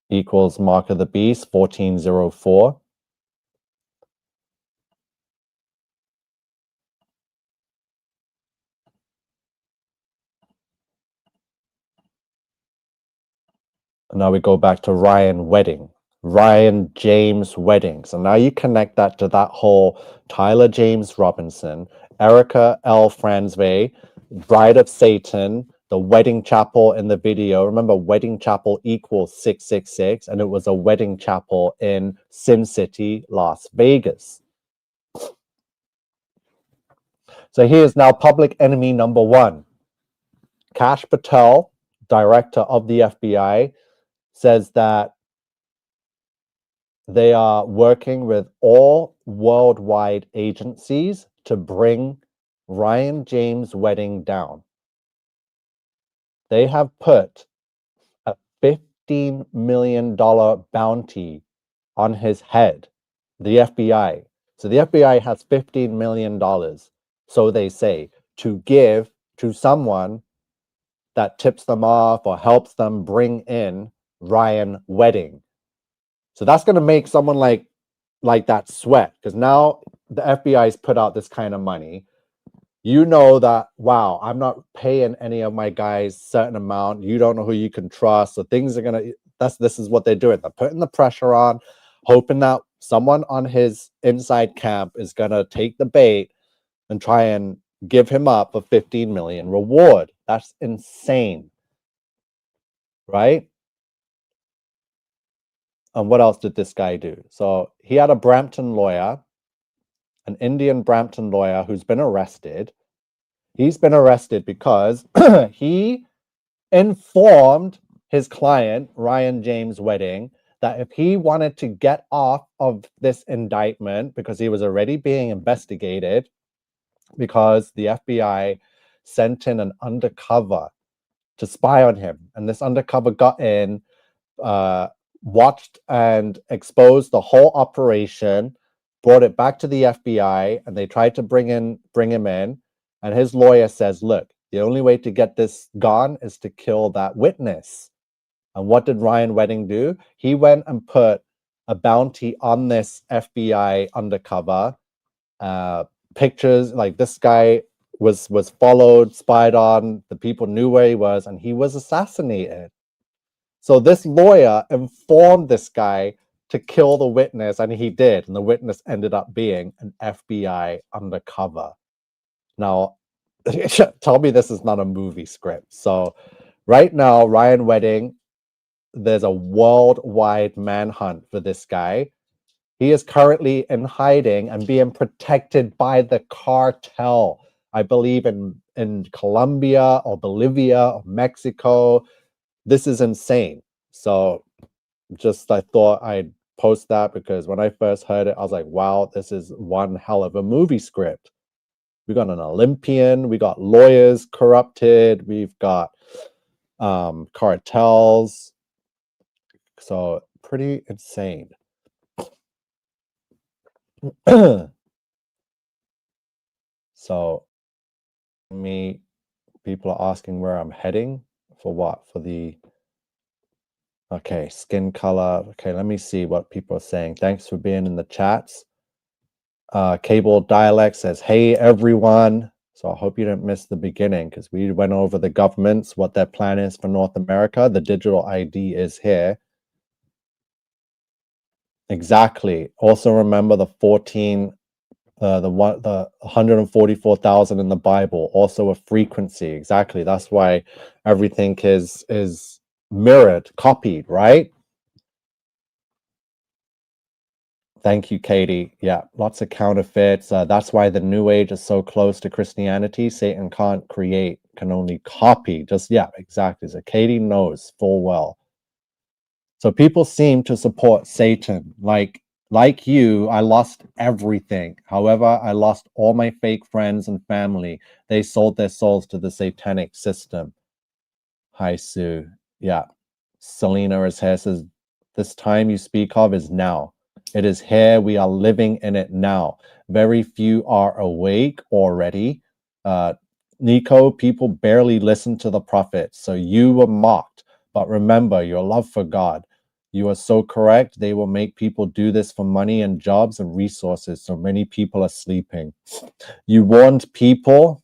equals Mark of the Beast, 1404. And now we go back to Ryan Wedding. Ryan James Wedding. So now you connect that to that whole Tyler James Robinson, Erica L. Franzway, Bride of Satan, the wedding chapel in the video. Remember, wedding chapel equals 666, and it was a wedding chapel in Sin City, Las Vegas. So here's now public enemy number one. Kash Patel, director of the FBI, says that they are working with all worldwide agencies to bring Ryan James Wedding down. They have put a $15 million bounty on his head, the FBI. So the FBI has $15 million, so they say, to give to someone that tips them off or helps them bring in Ryan Wedding. So that's going to make someone like that sweat, because now the FBI's put out this kind of money. You know that, wow, I'm not paying any of my guys certain amount. You don't know who you can trust. So things are going to, this is what they're doing. They're putting the pressure on, hoping that someone on his inside camp is going to take the bait and try and give him up a 15 million reward. That's insane. Right? And what else did this guy do? So he had a Brampton lawyer, an Indian Brampton lawyer who's been arrested. He's been arrested because he informed his client, Ryan James Wedding, that if he wanted to get off of this indictment, because he was already being investigated, because the FBI sent in an undercover to spy on him. And this undercover got in, watched and exposed the whole operation, brought it back to the FBI, and they tried to bring him in. And his lawyer says, look, the only way to get this gone is to kill that witness. And what did Ryan Wedding do? He went and put a bounty on this FBI undercover. Pictures, like this guy was followed, spied on, the people knew where he was, and he was assassinated. So this lawyer informed this guy to kill the witness, and he did, and the witness ended up being an FBI undercover. Now, tell me this is not a movie script. So right now, Ryan Wedding, there's a worldwide manhunt for this guy. He is currently in hiding and being protected by the cartel. I believe in Colombia or Bolivia or Mexico. This is insane. So just I thought I'd post that because when I first heard it, I was like, wow, this is one hell of a movie script. We got an Olympian, we got lawyers corrupted, we've got cartels. So pretty insane. So people are asking where I'm heading for what? For the okay, skin color. Okay, let me see what people are saying. Thanks for being in the chats. Cable Dialect says, hey everyone. So I hope you didn't miss the beginning because we went over the governments, what their plan is for North America. The digital ID is here. Exactly. Also remember the 144,000 in the Bible, also a frequency. Exactly. That's why everything is mirrored, copied, right? Thank you, Katie. Yeah, lots of counterfeits. That's why the New Age is so close to Christianity. Satan can't create, can only copy. Just, yeah, exactly. So Katie knows full well. So people seem to support Satan. Like you, I lost everything. However, I lost all my fake friends and family. They sold their souls to the satanic system. Hi, Sue. Yeah. Selena is here, says, this time you speak of is now. It is here. We are living in it now. Very few are awake already. Nico, people barely listen to the prophets. So you were mocked. But remember your love for God. You are so correct. They will make people do this for money and jobs and resources. So many people are sleeping. You warned people.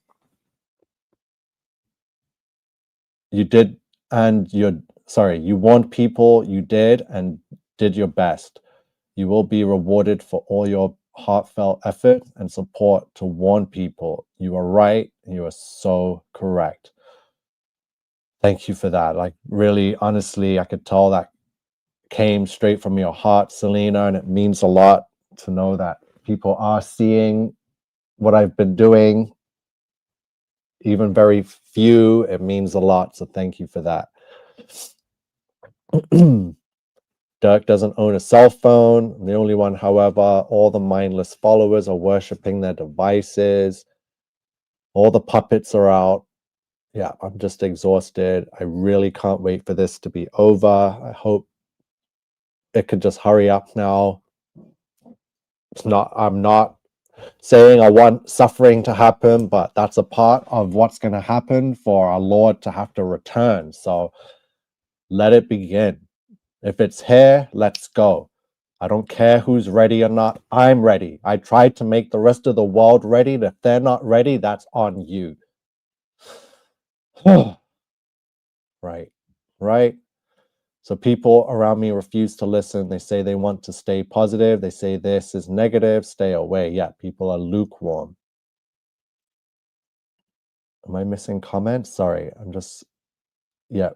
You did, and you warned people. You did and did your best. You will be rewarded for all your heartfelt effort and support to warn people. You are right. You are so correct. Thank you for that. Like, really, honestly, I could tell that came straight from your heart, Selena, and it means a lot to know that people are seeing what I've been doing. Even very few, it means a lot. So thank you for that. Dirk doesn't own a cell phone. I'm the only one, however. All the mindless followers are worshiping their devices. All the puppets are out. Yeah, I'm just exhausted. I really can't wait for this to be over. I hope it could just hurry up now. I'm not saying I want suffering to happen, but that's a part of what's going to happen for our Lord to have to return. So let it begin. If it's here, let's go. I don't care who's ready or not. I'm ready. I tried to make the rest of the world ready. If they're not ready, that's on you. Right. So people around me refuse to listen. They say they want to stay positive. They say this is negative. Stay away. Yeah, people are lukewarm. Am I missing comments? Sorry, I'm just, yeah.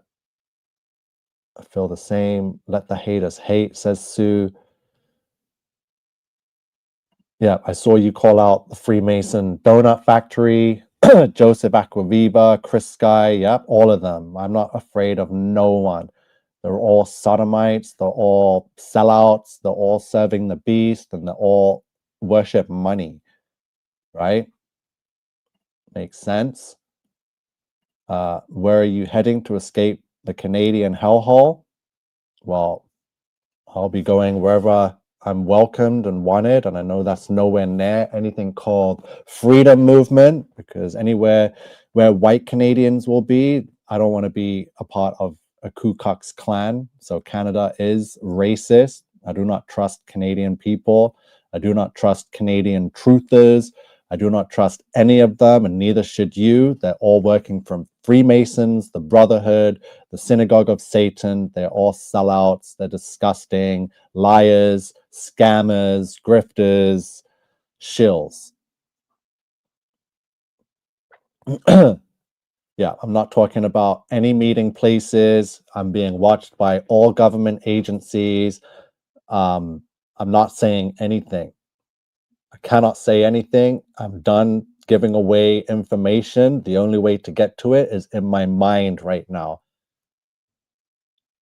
I feel the same. Let the haters hate, says Sue. Yeah, I saw you call out the Freemason Donut Factory, Joseph Aquaviva, Chris Sky. Yep, all of them. I'm not afraid of no one. They're all sodomites. They're all sellouts. They're all serving the beast, and they all worship money. Right? Makes sense. Where are you heading to escape the Canadian hellhole? Well, I'll be going wherever I'm welcomed and wanted, and I know that's nowhere near anything called freedom movement, because anywhere where white Canadians will be, I don't want to be a part of a Ku Klux Klan. So Canada is racist. I do not trust Canadian people. I do not trust Canadian truthers. I do not trust any of them, and neither should you. They're all working from Freemasons, the Brotherhood, the Synagogue of Satan. They're all sellouts. They're disgusting, liars, scammers, grifters, shills. Yeah, I'm not talking about any meeting places. I'm being watched by all government agencies. I'm not saying anything. I cannot say anything. I'm done giving away information. The only way to get to it is in my mind right now.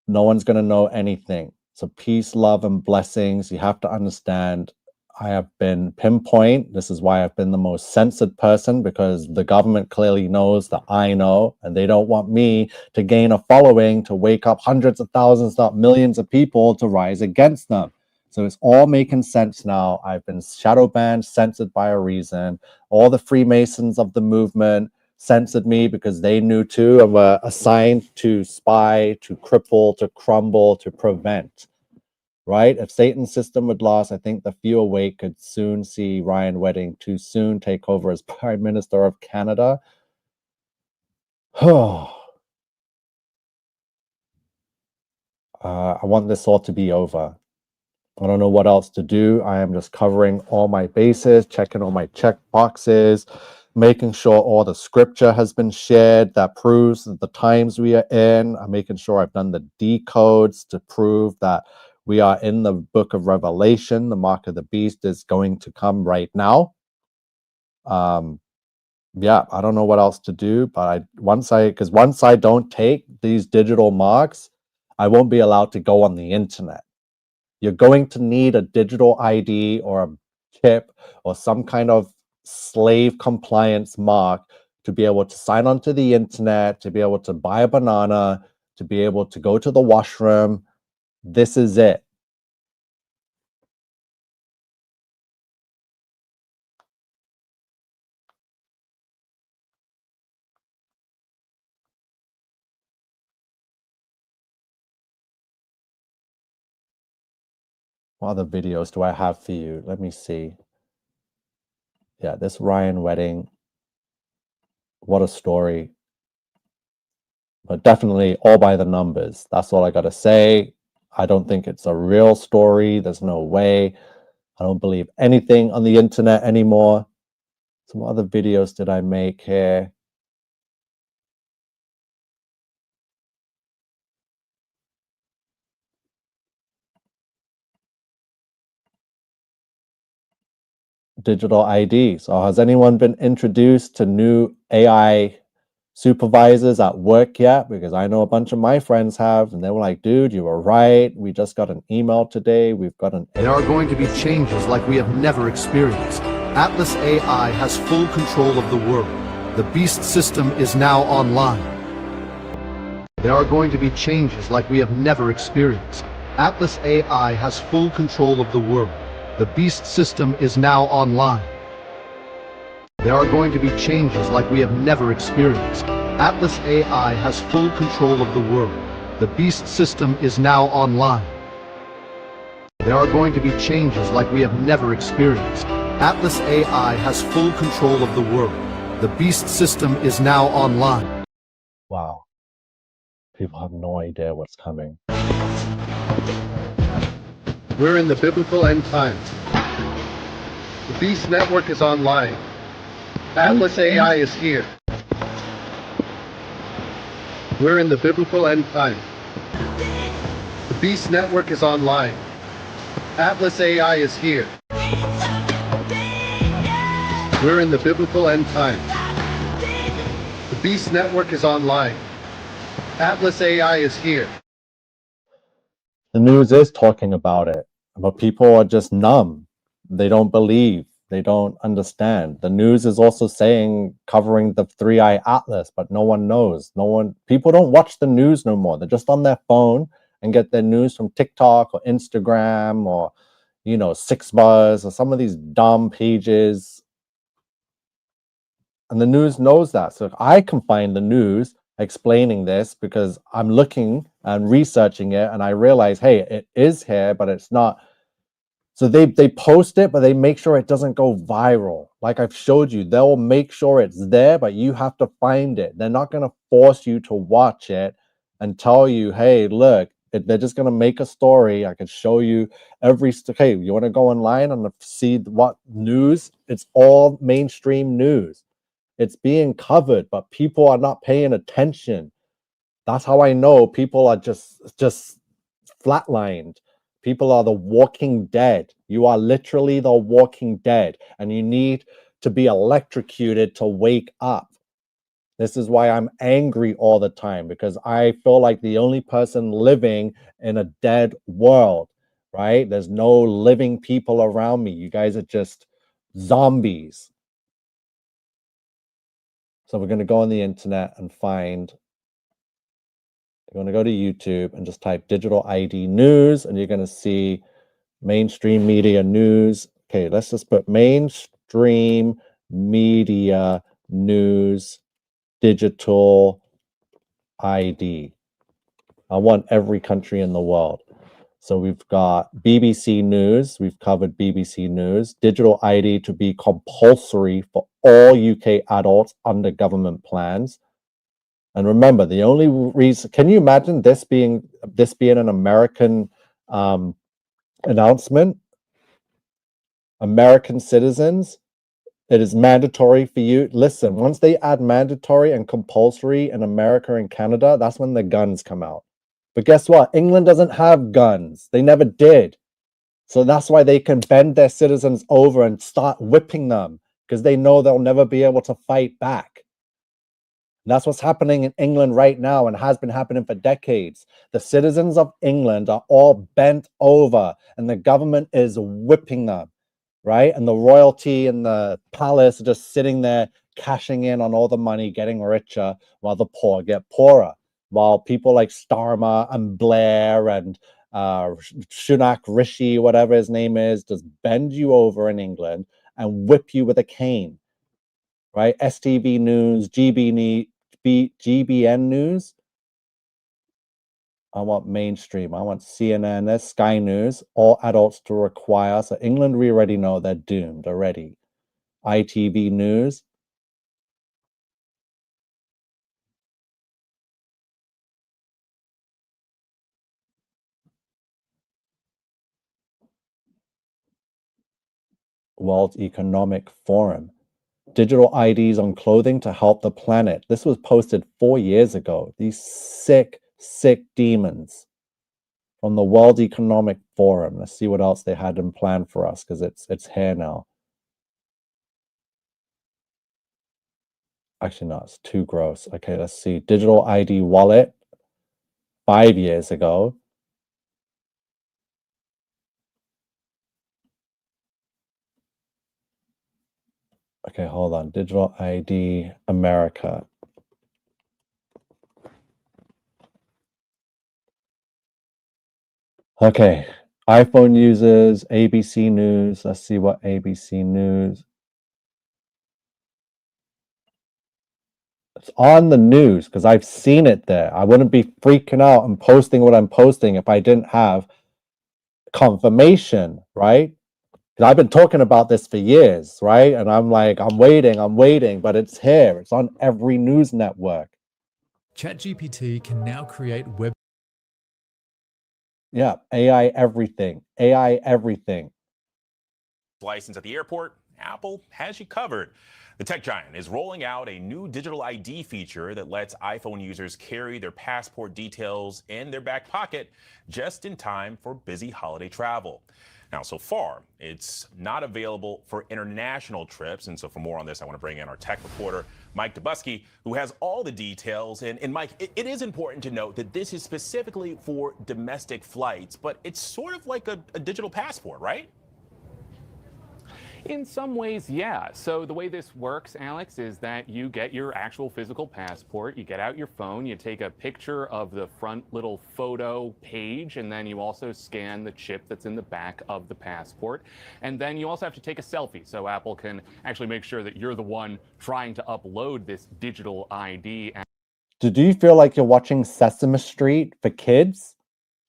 No one's going to know anything. So peace, love, and blessings. You have to understand, I have been pinpoint. This is why I've been the most censored person, because the government clearly knows that I know, and they don't want me to gain a following to wake up hundreds of thousands, not millions of people to rise against them. So it's all making sense now. I've been shadow banned, censored by a reason. All the Freemasons of the movement censored me because they knew too and were assigned to spy, to cripple, to crumble, to prevent. Right? If Satan's system would last, I think the few awake could soon see Ryan Wedding too soon take over as Prime Minister of Canada. I want this all to be over. I don't know what else to do. I am just covering all my bases, checking all my check boxes, making sure all the scripture has been shared that proves the times we are in. I'm making sure I've done the decodes to prove that we are in the book of Revelation. The mark of the beast is going to come right now. Yeah, I don't know what else to do, but once I don't take these digital marks, I won't be allowed to go on the internet. You're going to need a digital ID or a chip or some kind of slave compliance mark to be able to sign onto the internet, to be able to buy a banana, to be able to go to the washroom. This is it. What other videos do I have for you? Let me see. Yeah, this Ryan Wedding. What a story. But definitely all by the numbers. That's all I got to say. I don't think it's a real story. There's no way. I don't believe anything on the internet anymore. So what other videos did I make here? Digital ID. So has anyone been introduced to new AI supervisors at work yet? Because I know a bunch of my friends have, and they were like, dude, you were right. We just got an email today. We've got an... There are going to be changes like we have never experienced. Atlas AI has full control of the world. The Beast system is now online. There are going to be changes like we have never experienced. Atlas AI has full control of the world. The Beast system is now online. There are going to be changes like we have never experienced. Atlas AI has full control of the world. The Beast system is now online. There are going to be changes like we have never experienced. Atlas AI has full control of the world. The Beast system is now online. Wow. People have no idea what's coming. We're in the biblical end times. The Beast Network is online. Atlas AI is here. We're in the biblical end time. The Beast Network is online. Atlas AI is here. We're in the biblical end time. The Beast Network is online. Atlas AI is here. The news is talking about it, but people are just numb. They don't believe. They don't understand. The news is also saying, covering the Three-Eye Atlas, but no one knows. People don't watch the news no more. They're just on their phone and get their news from TikTok or Instagram or, SixBuzz or some of these dumb pages. And the news knows that. So if I can find the news, explaining this because I'm looking and researching it and I realize, hey, it is here, but it's not. So they post it, but they make sure it doesn't go viral. Like I've showed you, they'll make sure it's there, but you have to find it. They're not going to force you to watch it and tell you, hey, look, they're just going to make a story. I can show you hey, you want to go online and see what news? It's all mainstream news. It's being covered, but people are not paying attention. That's how I know people are just flatlined. People are the walking dead. You are literally the walking dead, and you need to be electrocuted to wake up. This is why I'm angry all the time, because I feel like the only person living in a dead world, right? There's no living people around me. You guys are just zombies. So we're going to go on the internet and find, you're going to go to YouTube and just type digital ID news, and you're going to see mainstream media news. Okay, let's just put mainstream media news digital ID. I want every country in the world. So we've got BBC News. We've covered BBC News. Digital ID to be compulsory for all UK adults under government plans. And remember, the only reason, can you imagine this being an American announcement? American citizens, it is mandatory for you. Listen, once they add mandatory and compulsory in America and Canada, that's when the guns come out. But guess what? England doesn't have guns. They never did. So that's why they can bend their citizens over and start whipping them, because they know they'll never be able to fight back. And that's what's happening in England right now and has been happening for decades. The citizens of England are all bent over and the government is whipping them, right? And the royalty and the palace are just sitting there cashing in on all the money, getting richer, while the poor get poorer. While people like Starmer and Blair and Sunak Rishi, whatever his name is, just bend you over in England and whip you with a cane, right? STV News, GBN News. I want mainstream. I want CNN. There's Sky News. All adults to require. So England, we already know they're doomed already. ITV News. World Economic Forum. Digital IDs on clothing to help the planet. This was posted 4 years ago. These sick demons from the World Economic Forum. Let's see what else they had in plan for us, because it's here now. Actually, no, it's too gross. Okay, let's see. Digital ID wallet, 5 years ago. Okay, hold on. Digital ID America. Okay, iPhone users, ABC News. Let's see what ABC News. It's on the news because I've seen it there. I wouldn't be freaking out and posting what I'm posting if I didn't have confirmation, right? I've been talking about this for years, right? And I'm like, I'm waiting, but it's here. It's on every news network. ChatGPT can now create web. Yeah, AI everything. AI everything. License at the airport, Apple has you covered. The tech giant is rolling out a new digital ID feature that lets iPhone users carry their passport details in their back pocket just in time for busy holiday travel. Now, so far, it's not available for international trips. And so for more on this, I want to bring in our tech reporter, Mike Dobuski, who has all the details. And Mike, it is important to note that this is specifically for domestic flights, but it's sort of like a digital passport, right? In some ways, yeah. So the way this works, Alex, is that you get your actual physical passport, you get out your phone, you take a picture of the front little photo page, and then you also scan the chip that's in the back of the passport. And then you also have to take a selfie, so Apple can actually make sure that you're the one trying to upload this digital ID. Do you feel like you're watching Sesame Street for kids?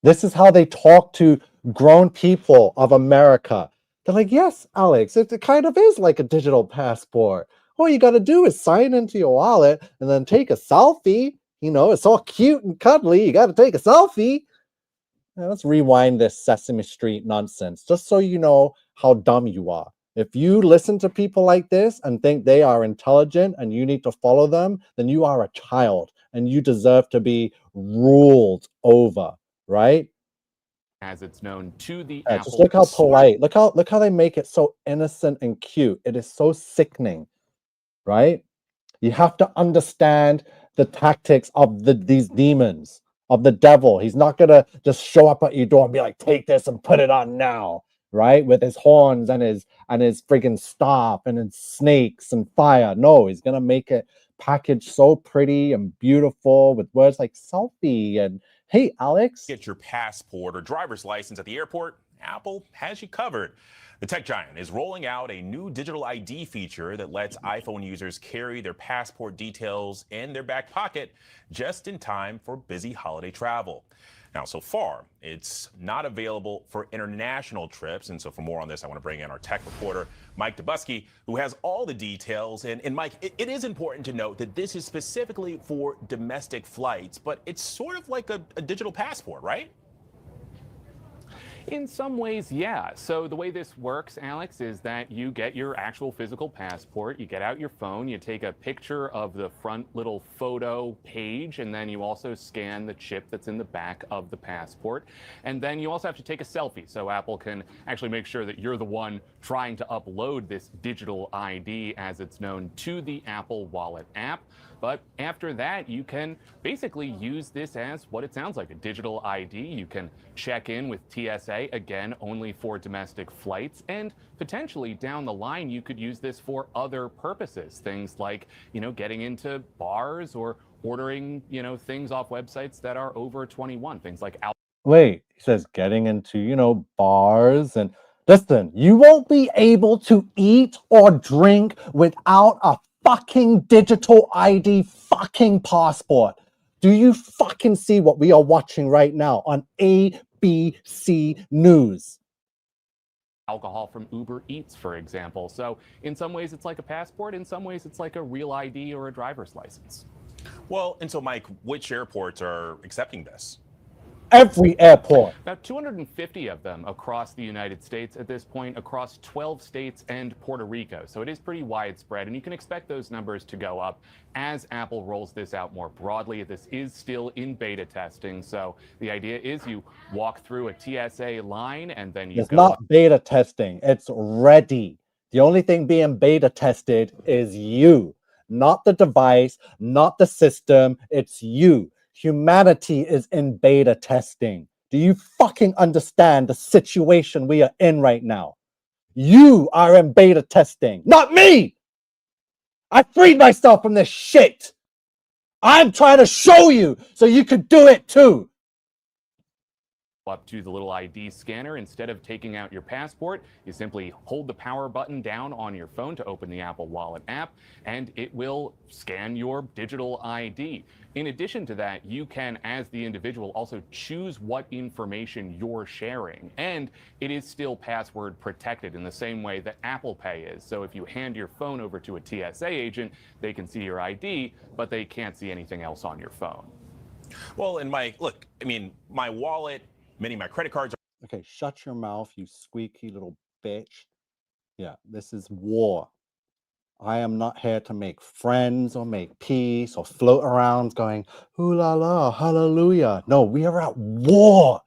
This is how they talk to grown people of America. They're like, yes, Alex, it kind of is like a digital passport. All you got to do is sign into your wallet and then take a selfie. You know, it's all cute and cuddly. You got to take a selfie. Now, let's rewind this Sesame Street nonsense, just so you know how dumb you are. If you listen to people like this and think they are intelligent and you need to follow them, then you are a child and you deserve to be ruled over, right? As it's known to the Yeah, Apple. just look how polite. Look how they make it so innocent and cute. It is so sickening, right? You have to understand the tactics of these demons, of the devil. He's not gonna just show up at your door and be like, take this and put it on now, right? With his horns and his friggin' staff and his snakes and fire. No, he's gonna make it packaged so pretty and beautiful with words like selfie and hey, Alex. Get your passport or driver's license at the airport, Apple has you covered. The tech giant is rolling out a new digital ID feature that lets iPhone users carry their passport details in their back pocket just in time for busy holiday travel. Now, so far, it's not available for international trips. And so for more on this, I want to bring in our tech reporter, Mike Dubusky, who has all the details. And Mike, it is important to note that this is specifically for domestic flights, but it's sort of like a digital passport, right? In some ways, yeah. So the way this works, Alex, is that you get your actual physical passport, you get out your phone, you take a picture of the front little photo page, and then you also scan the chip that's in the back of the passport. And then you also have to take a selfie, so Apple can actually make sure that you're the one trying to upload this digital ID, as it's known, to the Apple Wallet app. But after that, you can basically use this as what it sounds like, a digital ID. You can check in with TSA, again, only for domestic flights. And potentially down the line, you could use this for other purposes. Things like, getting into bars or ordering, things off websites that are over 21. Things like Wait, he says getting into, bars and listen, you won't be able to eat or drink without a fucking digital ID fucking passport. Do you fucking see what we are watching right now on ABC News? alcohol from Uber Eats, for example. So in some ways, it's like a passport. In some ways, it's like a real ID or a driver's license. Well, and so, Mike, which airports are accepting this? Every airport. About 250 of them across the United States at this point, across 12 states and Puerto Rico. So it is pretty widespread, and you can expect those numbers to go up as Apple rolls this out more broadly. This is still in beta testing, so the idea is you walk through a TSA line and then you It's go not up. beta testing. It's ready. The only thing being beta tested is you, not the device, not the system. It's you. Humanity is in beta testing. Do you fucking understand the situation we are in right now? You are in beta testing, not me. I freed myself from this shit. I'm trying to show you so you could do it too. Up to the little ID scanner. Instead of taking out your passport, you simply hold the power button down on your phone to open the Apple Wallet app, and it will scan your digital ID. In addition to that, you can, as the individual, also choose what information you're sharing. And it is still password protected in the same way that Apple Pay is. So if you hand your phone over to a TSA agent, they can see your ID, but they can't see anything else on your phone. Well, and Mike, look, I mean, my wallet, many of my credit cards. Okay, shut your mouth, you squeaky little bitch. Yeah, this is war. I am not here to make friends or make peace or float around going, ooh la la, hallelujah. No, we are at war.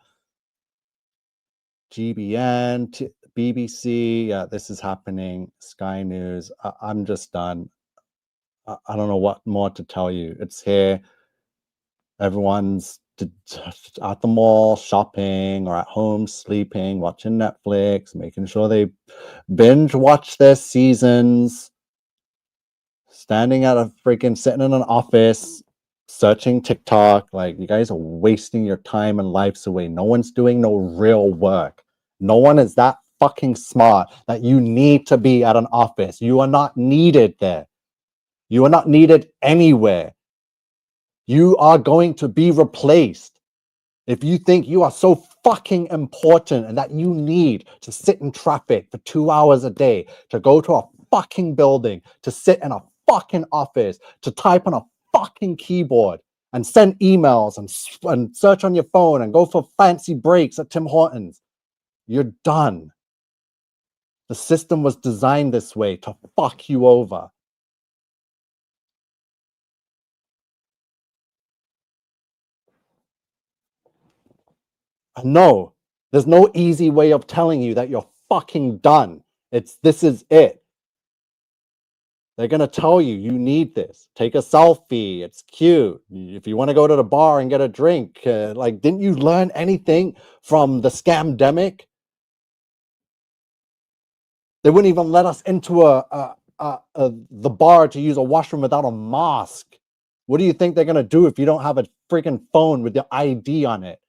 GBN, BBC, yeah, this is happening. Sky News, I'm just done. I don't know what more to tell you. It's here. Everyone's at the mall shopping or at home sleeping, watching Netflix, making sure they binge watch their seasons, standing at a freaking sitting in an office searching TikTok. Like, you guys are wasting your time and lives away. No one's doing no real work. No one is that fucking smart that you need to be at an office. You are not needed there. You are not needed anywhere. You are going to be replaced. If you think you are so fucking important and that you need to sit in traffic for 2 hours a day, to go to a fucking building, to sit in a fucking office, to type on a fucking keyboard and send emails and search on your phone and go for fancy breaks at Tim Hortons, you're done. The system was designed this way to fuck you over. No, there's no easy way of telling you that you're fucking done. This is it. They're going to tell you, you need this. Take a selfie. It's cute. If you want to go to the bar and get a drink, didn't you learn anything from the scamdemic? They wouldn't even let us into the bar to use a washroom without a mask. What do you think they're going to do if you don't have a freaking phone with your ID on it?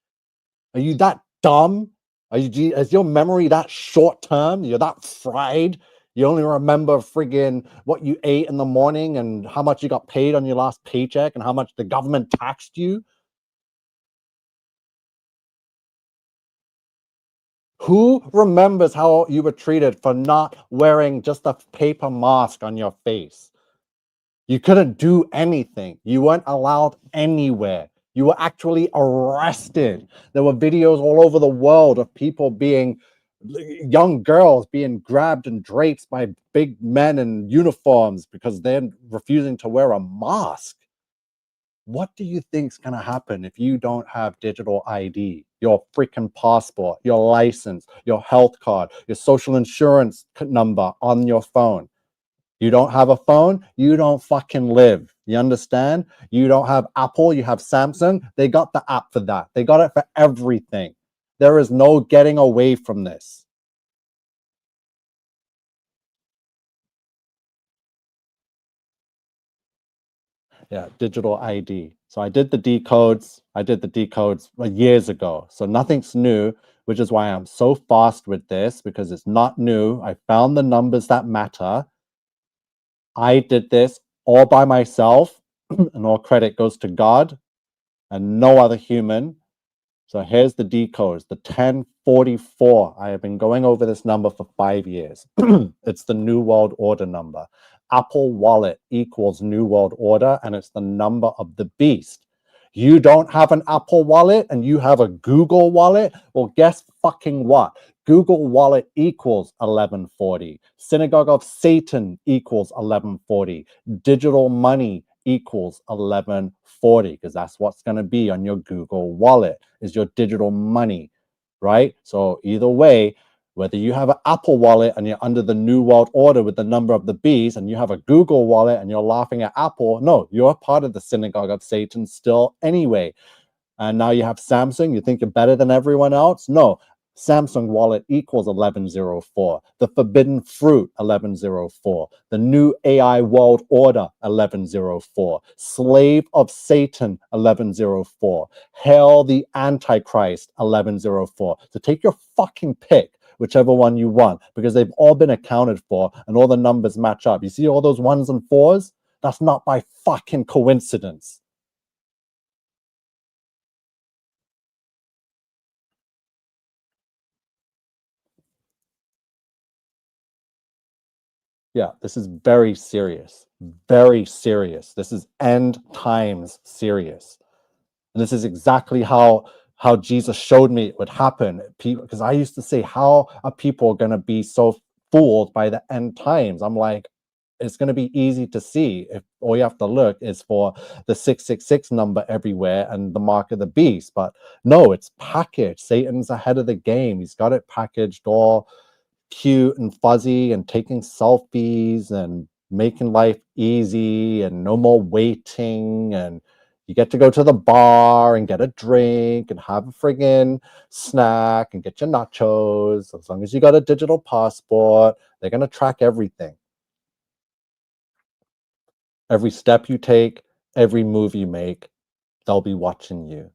Are you that dumb? Is your memory that short term? You're that fried? You only remember friggin' what you ate in the morning and how much you got paid on your last paycheck and how much the government taxed you? Who remembers how you were treated for not wearing just a paper mask on your face? You couldn't do anything. You weren't allowed anywhere. You were actually arrested. There were videos all over the world of people young girls being grabbed and draped by big men in uniforms because they're refusing to wear a mask. What do you think's going to happen if you don't have digital ID, your freaking passport, your license, your health card, your social insurance number on your phone? You don't have a phone, you don't fucking live. You understand? You don't have Apple, you have Samsung. They got the app for that. They got it for everything. There is no getting away from this. Yeah, digital ID. So I did the decodes. Years ago. So nothing's new, which is why I'm so fast with this, because it's not new. I found the numbers that matter. I did this all by myself, and all credit goes to God and no other human. So here's the decodes, the 1044. I have been going over this number for 5 years. It's the New World Order number. Apple Wallet equals New World Order, and it's the number of the beast. You don't have an Apple Wallet and you have a Google Wallet? Well, guess fucking what? Google Wallet equals 1140. Synagogue of Satan equals 1140. Digital money equals 1140, because that's what's going to be on your Google Wallet, is your digital money, right? So either way, whether you have an Apple Wallet and you're under the New World Order with the number of the beast, and you have a Google Wallet and you're laughing at Apple, no, you're part of the Synagogue of Satan still anyway. And now you have Samsung, you think you're better than everyone else? No. Samsung Wallet equals 1104. The Forbidden Fruit, 1104. The New AI World Order, 1104. Slave of Satan, 1104. Hail the Antichrist, 1104. So take your fucking pick, whichever one you want, because they've all been accounted for and all the numbers match up. You see all those ones and fours? That's not by fucking coincidence. Yeah, this is very serious. Very serious. This is end times serious. And this is exactly how Jesus showed me it would happen. Because I used to say, how are people going to be so fooled by the end times? I'm like, it's going to be easy to see if all you have to look is for the 666 number everywhere and the mark of the beast. But no, it's packaged. Satan's ahead of the game. He's got it packaged all cute and fuzzy and taking selfies and making life easy and no more waiting, and you get to go to the bar and get a drink and have a friggin' snack and get your nachos. As long as you got a digital passport, they're going to track everything. Every step you take, every move you make, they'll be watching you.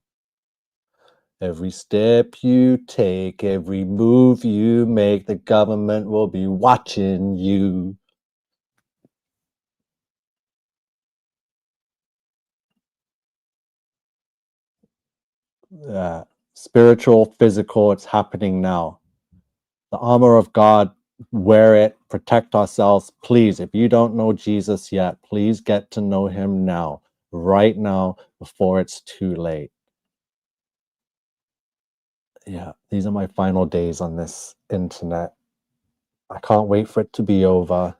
Every step you take, every move you make, the government will be watching you. spiritual, physical, it's happening now. The armor of God, wear it, protect ourselves. Please, if you don't know Jesus yet, please get to know him now, right now, before it's too late. Yeah, these are my final days on this internet. I can't wait for it to be over.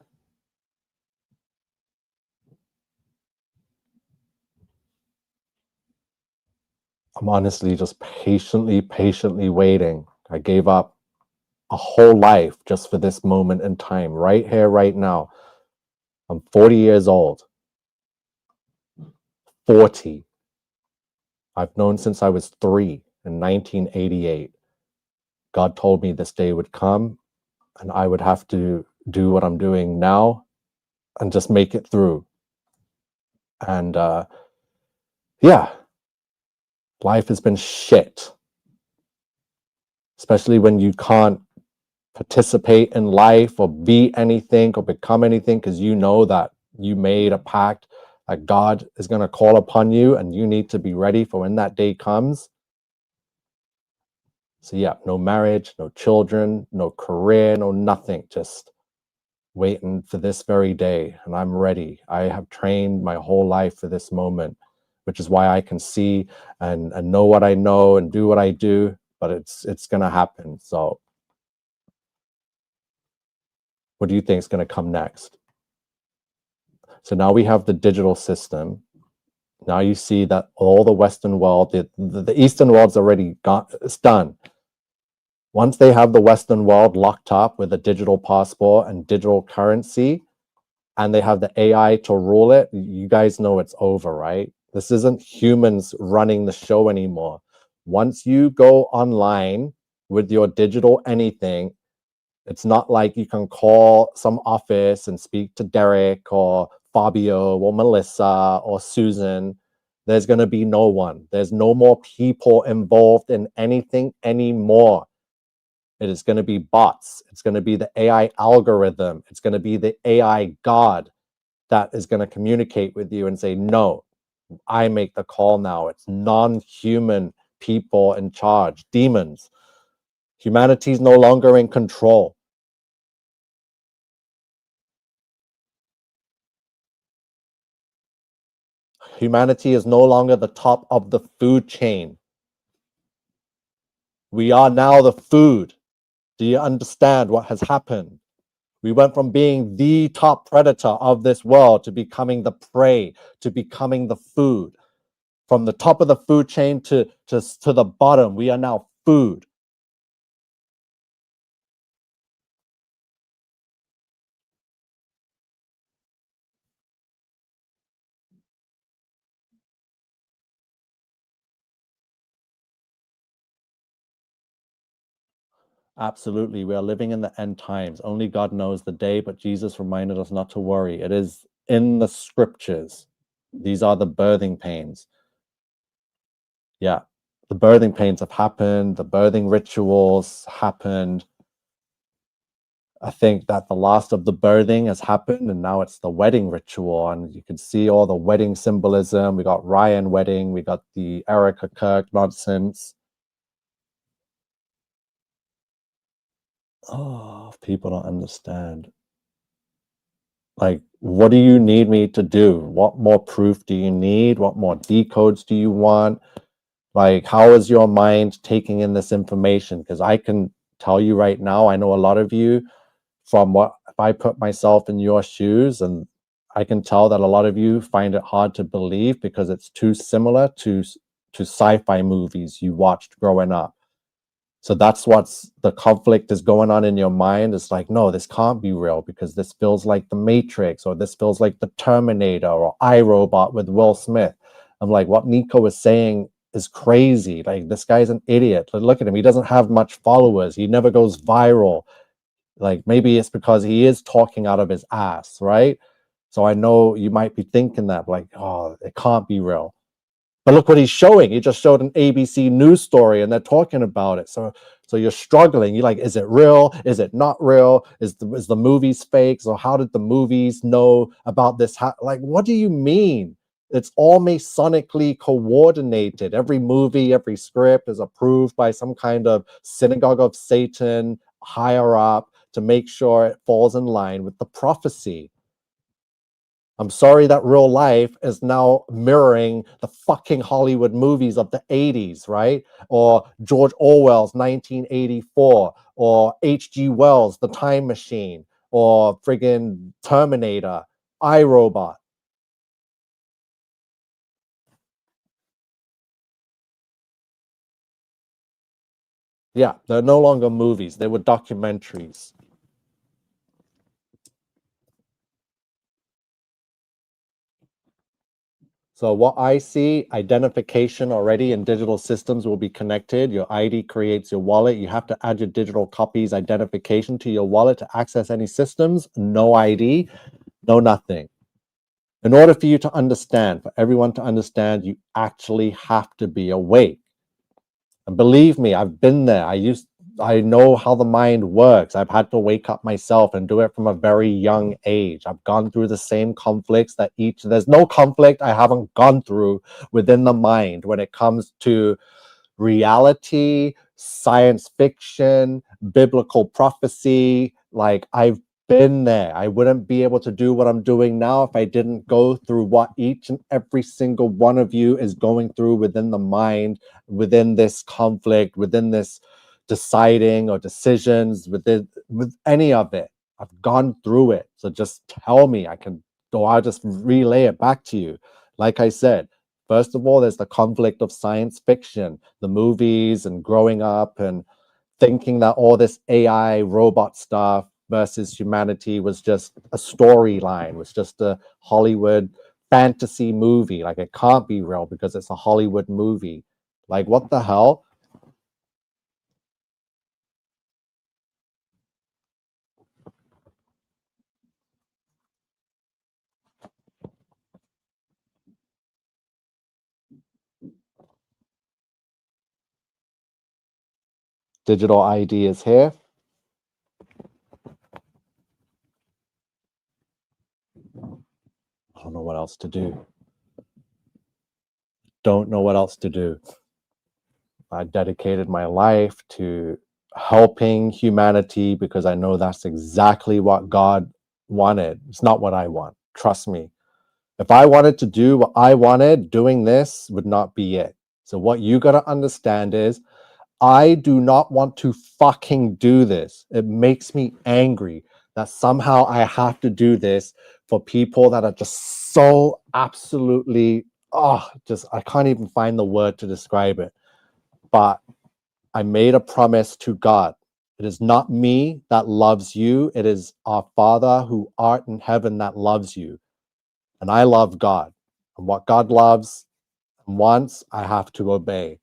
I'm honestly just patiently waiting. I gave up a whole life just for this moment in time, right here, right now. I'm 40 years old. 40. I've known since I was 3 in 1988. God told me this day would come and I would have to do what I'm doing now and just make it through. And yeah, life has been shit. Especially when you can't participate in life or be anything or become anything because you know that you made a pact that God is going to call upon you and you need to be ready for when that day comes. So yeah, no marriage, no children, no career, no nothing, just waiting for this very day. And I'm ready. I have trained my whole life for this moment, which is why I can see and know what I know and do what I do, but it's going to happen. So what do you think is going to come next? So now we have the digital system. Now you see that all the Western world, the Eastern world's already gone, it's done. Once they have the Western world locked up with a digital passport and digital currency, and they have the AI to rule it, you guys know it's over, right? This isn't humans running the show anymore. Once you go online with your digital anything, it's not like you can call some office and speak to Derek or Fabio or Melissa or Susan. There's going to be no one. There's no more people involved in anything anymore. It is going to be bots. It's going to be the AI algorithm. It's going to be the AI God that is going to communicate with you and say, no, I make the call now. It's non-human people in charge, demons. Humanity is no longer in control. Humanity is no longer the top of the food chain. We are now the food. Do you understand what has happened? We went from being the top predator of this world to becoming the prey, to becoming the food. From the top of the food chain to the bottom, we are now food. Absolutely. We are living in the end times. Only God knows the day, but Jesus reminded us not to worry. It is in the scriptures. These are the birthing pains. Yeah, the birthing pains have happened. The birthing rituals happened. I think that the last of the birthing has happened, and now it's the wedding ritual. And you can see all the wedding symbolism. We got Ryan wedding. We got the Erica Kirk nonsense. Oh, people don't understand. Like, what do you need me to do? What more proof do you need? What more decodes do you want? Like, how is your mind taking in this information? Because I can tell you right now, I know a lot of you from what, if I put myself in your shoes, and I can tell that a lot of you find it hard to believe because it's too similar to sci-fi movies you watched growing up. So that's what's the conflict is going on in your mind. It's like, no, this can't be real because this feels like the Matrix, or this feels like the Terminator or iRobot with Will Smith. I'm like, what Nico is saying is crazy. Like, this guy's an idiot. Look at him. He doesn't have much followers. He never goes viral. Like, maybe it's because he is talking out of his ass, right? So I know you might be thinking that, like, oh, it can't be real. But look what he's showing. He just showed an ABC news story and they're talking about it. So you're struggling. You're like, is it real? Is it not real? Is the movies fake? So how did the movies know about this? Like, what do you mean? It's all masonically coordinated. Every movie, every script is approved by some kind of synagogue of Satan higher up to make sure it falls in line with the prophecy. I'm sorry that real life is now mirroring the fucking Hollywood movies of the 80s, right? Or George Orwell's 1984, or H.G. Wells' The Time Machine, or friggin' Terminator, iRobot. Yeah, they're no longer movies. They were documentaries. So what I see, identification already in digital systems will be connected. Your ID creates your wallet. You have to add your digital copies identification to your wallet to access any systems. No ID, no nothing. In order for you to understand, for everyone to understand, you actually have to be awake. And believe me, I've been there. I know how the mind works. I've had to wake up myself and do it from a very young age. I've gone through the same conflicts that there's no conflict I haven't gone through within the mind when it comes to reality, science fiction, biblical prophecy. Like, I've been there. I wouldn't be able to do what I'm doing now if I didn't go through what each and every single one of you is going through within the mind, within this conflict, within this deciding or decisions, with any of it. I've gone through it. So just tell me, I'll just relay it back to you. Like I said, first of all, there's the conflict of science fiction, the movies, and growing up and thinking that all this AI robot stuff versus humanity was just a storyline, was just a Hollywood fantasy movie. Like, it can't be real because it's a Hollywood movie. Like, what the hell? Digital ID is here. I don't know what else to do. Don't know what else to do. I dedicated my life to helping humanity because I know that's exactly what God wanted. It's not what I want. Trust me. If I wanted to do what I wanted, doing this would not be it. So what you got to understand is, I do not want to fucking do this. It makes me angry that somehow I have to do this for people that are just so absolutely, I can't even find the word to describe it. But I made a promise to God. It is not me that loves you. It is our Father who art in heaven that loves you. And I love God. And what God loves and wants, I have to obey.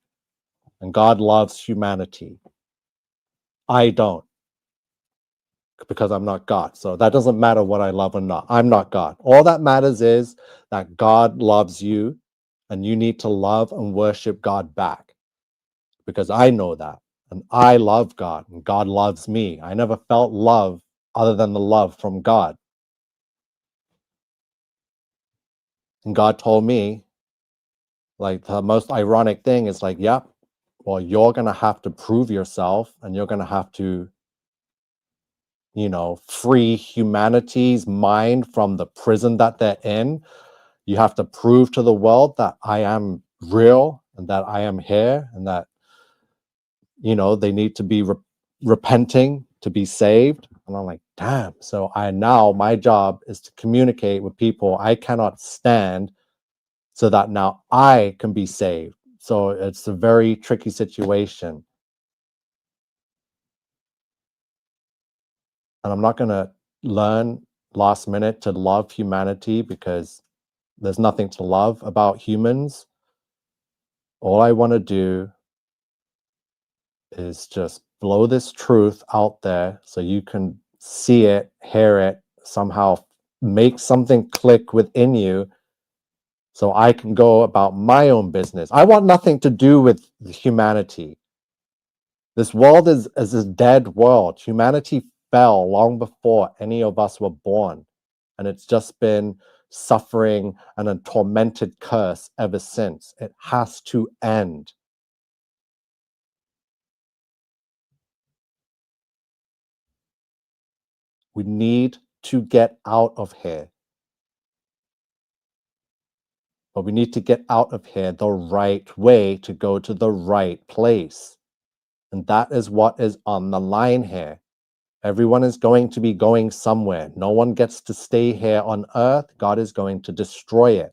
And God loves humanity. I don't, because I'm not God. So that doesn't matter what I love or not. I'm not God. All that matters is that God loves you, and you need to love and worship God back, because I know that. And I love God, and God loves me. I never felt love other than the love from God. And God told me, like, the most ironic thing is like, yep, well, you're going to have to prove yourself, and you're going to have to, free humanity's mind from the prison that they're in. You have to prove to the world that I am real and that I am here, and that, they need to be repenting to be saved. And I'm like, damn. So my job is to communicate with people I cannot stand so that now I can be saved. So it's a very tricky situation. And I'm not going to learn last minute to love humanity, because there's nothing to love about humans. All I want to do is just blow this truth out there so you can see it, hear it, somehow make something click within you, so I can go about my own business. I want nothing to do with humanity. This world is a dead world. Humanity fell long before any of us were born. And it's just been suffering and a tormented curse ever since. It has to end. We need to get out of here. But we need to get out of here the right way to go to the right place. And that is what is on the line here. Everyone is going to be going somewhere. No one gets to stay here on earth. God is going to destroy it.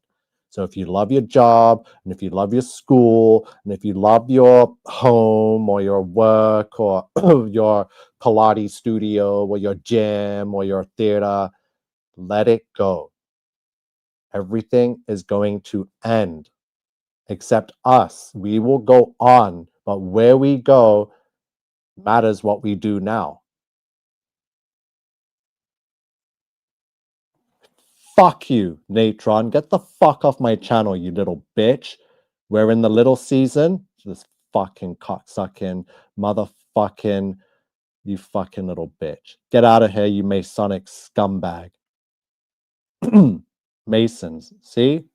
So if you love your job, and if you love your school, and if you love your home or your work or your Pilates studio or your gym or your theater, let it go. Everything is going to end except us. We will go on, but where we go matters what we do now. Fuck you, Natron. Get the fuck off my channel, you little bitch. We're in the little season. This fucking cocksucking motherfucking, you fucking little bitch. Get out of here, you Masonic scumbag. Masons, see?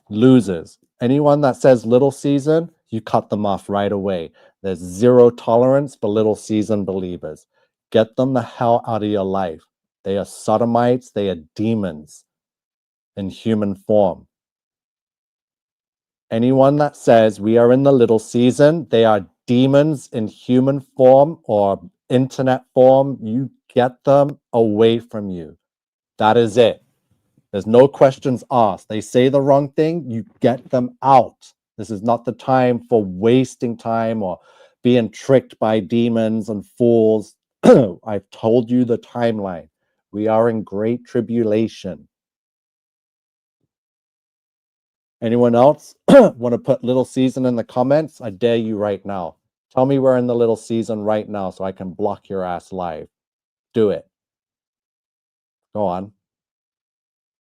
Losers. Anyone that says little season, you cut them off right away. There's zero tolerance for little season believers. Get them the hell out of your life. They are sodomites. They are demons in human form. Anyone that says we are in the little season, they are demons in human form or internet form. You get them away from you. That is it. There's no questions asked. They say the wrong thing, you get them out. This is not the time for wasting time or being tricked by demons and fools. I've told you the timeline. We are in great tribulation. Anyone else want to put little season in the comments? I dare you right now. Tell me we're in the little season right now so I can block your ass live. Do it. Go on.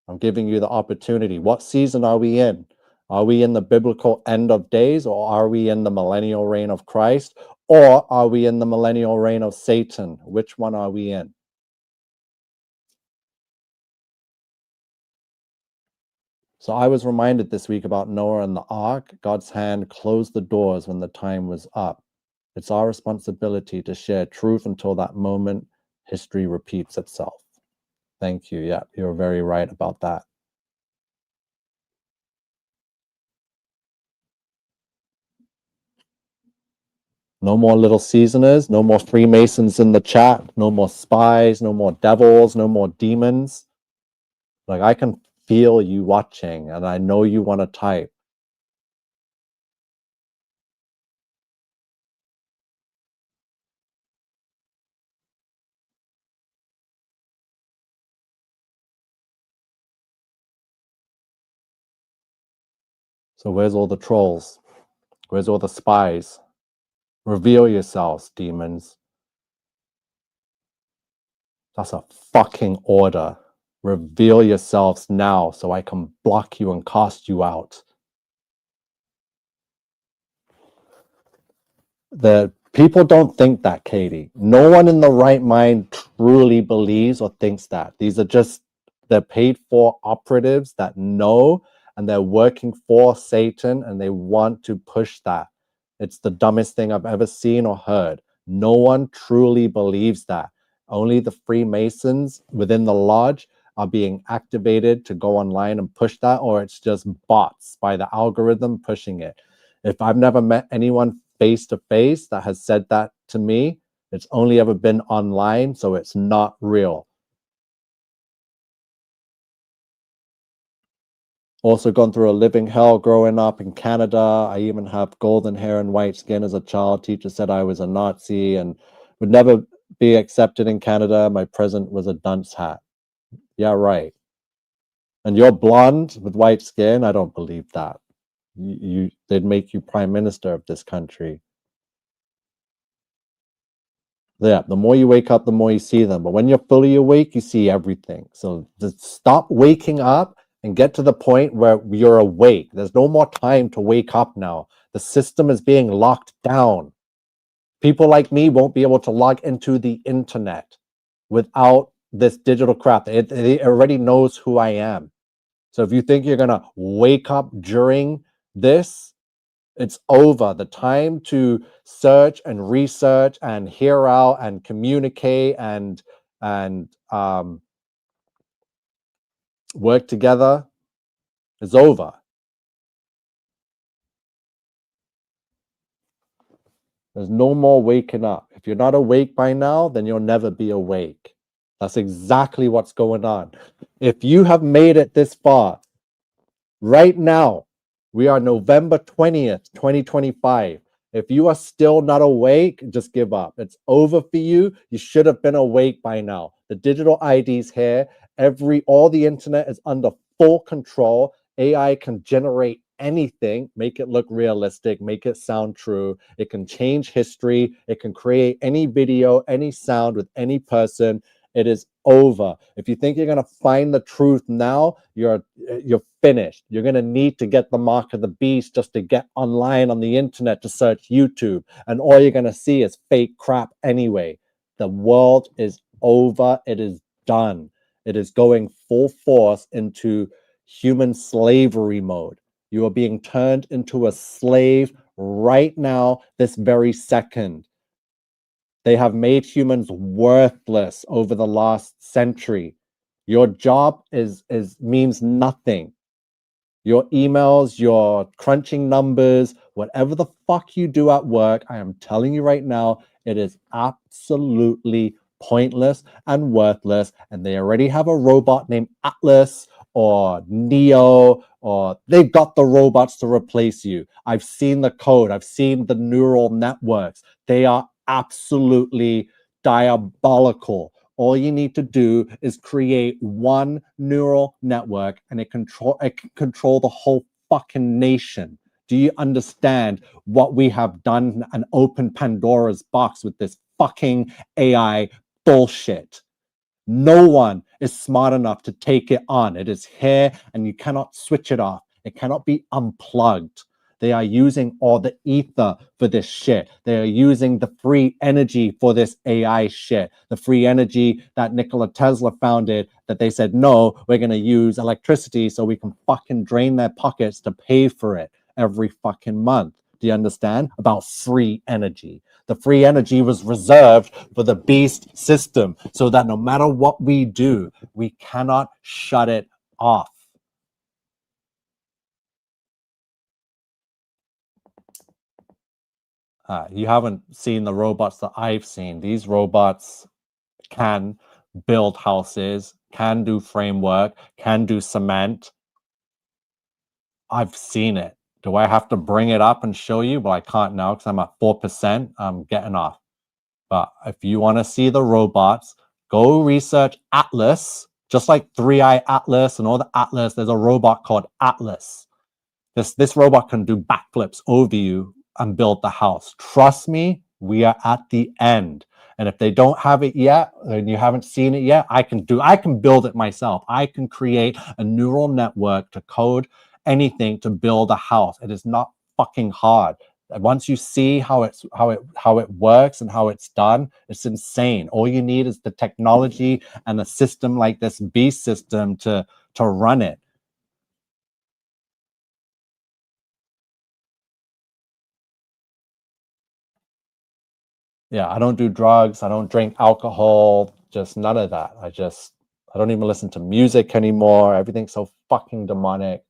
I'm giving you the opportunity. What season are we in? Are we in the biblical end of days, or are we in the millennial reign of Christ, or are we in the millennial reign of Satan? Which one are we in? So I was reminded this week about Noah and the ark. God's hand closed the doors when the time was up. It's our responsibility to share truth until that moment history repeats itself. Thank you. Yeah, you're very right about that. No more little seasoners, no more Freemasons in the chat, no more spies, no more devils, no more demons. Like, I can feel you watching, and I know you want to type. So where's all the trolls? Where's all the spies? Reveal yourselves, demons. That's a fucking order. Reveal yourselves now so I can block you and cast you out. The people don't think that, Katie. No one in the right mind truly believes or thinks that. These are just, they're paid for operatives that know, and they're working for Satan, and they want to push that. It's the dumbest thing I've ever seen or heard. No one truly believes that. Only the Freemasons within the lodge are being activated to go online and push that, or it's just bots by the algorithm pushing it. If I've never met anyone face to face that has said that to me, it's only ever been online, so it's not real. Also gone through a living hell growing up in Canada. I even have golden hair and white skin as a child. Teacher said I was a Nazi and would never be accepted in Canada. My present was a dunce hat. Yeah, right. And you're blonde with white skin? I don't believe that. They'd make you prime minister of this country. Yeah, the more you wake up, the more you see them. But when you're fully awake, you see everything. So just stop waking up and get to the point where you're awake. There's no more time to wake up now. The system is being locked down. People like me won't be able to log into the internet without this digital crap. It already knows who I am. So if you think you're going to wake up during this, it's over. The time to search and research and hear out and communicate and work together is over. There's no more waking up. If you're not awake by now, then you'll never be awake. That's exactly what's going on. If you have made it this far, right now, we are November 20th, 2025. If you are still not awake, just give up. It's over for you. You should have been awake by now. The digital ID's here. All the internet is under full control. AI can generate anything, make it look realistic, make it sound true. It can change history. It can create any video, any sound with any person. It is over. If you think you're going to find the truth now, you're finished. You're going to need to get the mark of the beast just to get online on the internet to search YouTube. And all you're going to see is fake crap anyway. The world is over. It is done. It is going full force into human slavery mode. You are being turned into a slave right now, this very second. They have made humans worthless over the last century. Your job means nothing. Your emails, your crunching numbers, whatever the fuck you do at work, I am telling you right now, it is absolutely pointless and worthless. And they already have a robot named Atlas or Neo, or they've got the robots to replace you. I've seen the code. I've seen the neural networks. They are absolutely diabolical. All you need to do is create one neural network and it can control the whole fucking nation. Do you understand what we have done and opened Pandora's box with this fucking AI bullshit? No one is smart enough to take it on. It is here and you cannot switch it off. It cannot be unplugged. They are using all the ether for this shit. They are using the free energy for this AI shit. The free energy that Nikola Tesla founded, that they said, no, we're going to use electricity so we can fucking drain their pockets to pay for it every fucking month. Do you understand? About free energy. The free energy was reserved for the beast system so that no matter what we do, we cannot shut it off. You haven't seen the robots that I've seen. These robots can build houses, can do framework, can do cement. I've seen it. Do I have to bring it up and show you? Well, I can't now because I'm at 4%. I'm getting off. But if you want to see the robots, go research Atlas, just like 3i Atlas and all the Atlas. There's a robot called Atlas. This robot can do backflips over you and build the house. Trust me, we are at the end. And if they don't have it yet, and you haven't seen it yet, I can build it myself. I can create a neural network to code anything to build a house. It is not fucking hard. Once you see how it works and how it's done, it's insane. All you need is the technology and a system like this beast system to run it. Yeah, I don't do drugs. I don't drink alcohol. Just none of that. I don't even listen to music anymore. Everything's so fucking demonic.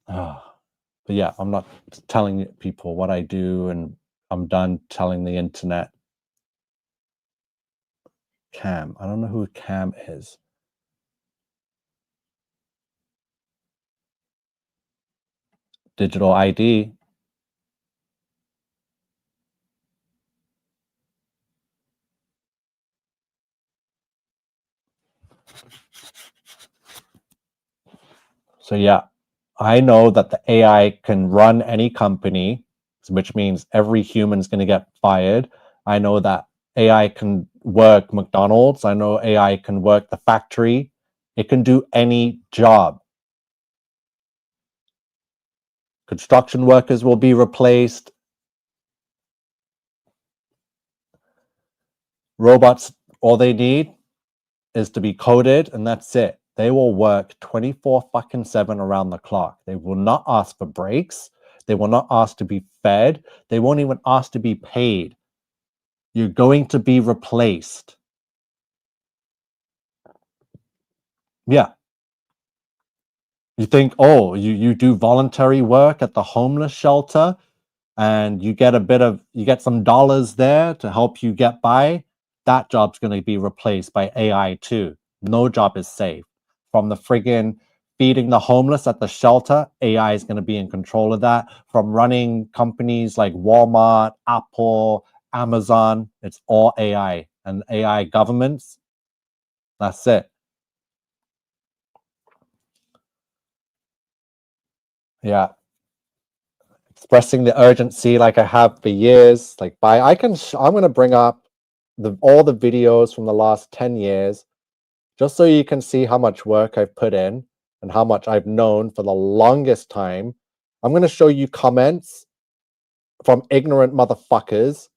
But yeah, I'm not telling people what I do, and I'm done telling the internet. Cam. I don't know who Cam is. Digital ID. So yeah, I know that the AI can run any company, which means every human is going to get fired. I know that AI can work McDonald's. I know AI can work the factory. It can do any job. Construction workers will be replaced. Robots, all they need is to be coded, and that's it. They will work 24/7 around the clock. They will not ask for breaks. They will not ask to be fed. They won't even ask to be paid. You're going to be replaced. Yeah. You think, oh, you do voluntary work at the homeless shelter and you get some dollars there to help you get by. That job's going to be replaced by AI too. No job is safe. From the friggin' feeding the homeless at the shelter, AI is going to be in control of that. From running companies like Walmart, Apple, Amazon, it's all AI. And AI governments, that's it. Yeah. Expressing the urgency like I have for years. Like I'm going to bring up all the videos from the last 10 years just so you can see how much work I've put in and how much I've known for the longest time. I'm going to show you comments from ignorant motherfuckers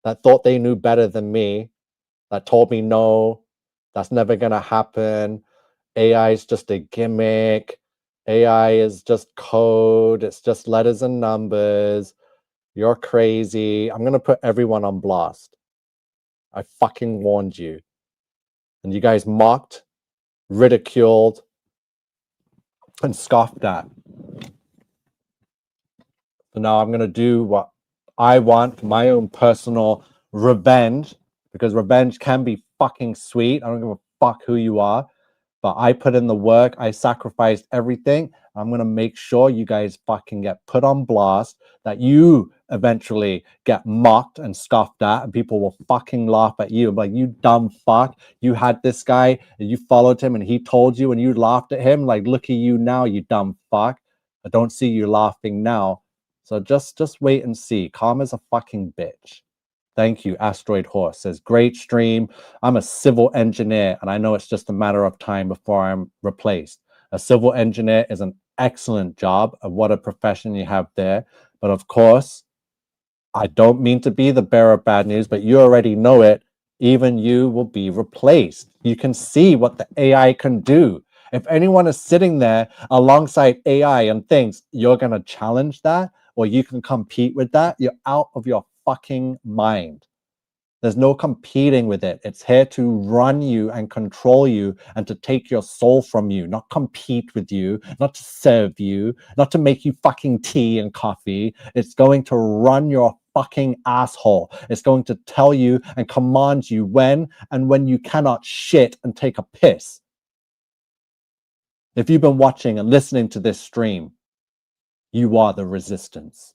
that thought they knew better than me, that told me, no, that's never going to happen. AI is just a gimmick. AI is just code. It's just letters and numbers. You're crazy. I'm going to put everyone on blast. I fucking warned you. And you guys mocked, ridiculed, and scoffed at. So now I'm going to do what I want, my own personal revenge, because revenge can be fucking sweet. I don't give a fuck who you are, but I put in the work. I sacrificed everything. I'm going to make sure you guys fucking get put on blast, that you eventually get mocked and scoffed at, and people will fucking laugh at you. Like, you dumb fuck. You had this guy and you followed him and he told you and you laughed at him. Like, look at you now, you dumb fuck. I don't see you laughing now. So just wait and see. Karma's a fucking bitch. Thank you. Asteroid Horse says, great stream. I'm a civil engineer and I know it's just a matter of time before I'm replaced. A civil engineer is an excellent job. What a profession you have there. But of course, I don't mean to be the bearer of bad news, but you already know it. Even you will be replaced. You can see what the AI can do. If anyone is sitting there alongside AI and thinks you're going to challenge that or you can compete with that, you're out of your fucking mind. There's no competing with it. It's here to run you and control you and to take your soul from you, not compete with you, not to serve you, not to make you fucking tea and coffee. It's going to run your fucking asshole. It's going to tell you and command you when and when you cannot shit and take a piss. If you've been watching and listening to this stream, you are the resistance.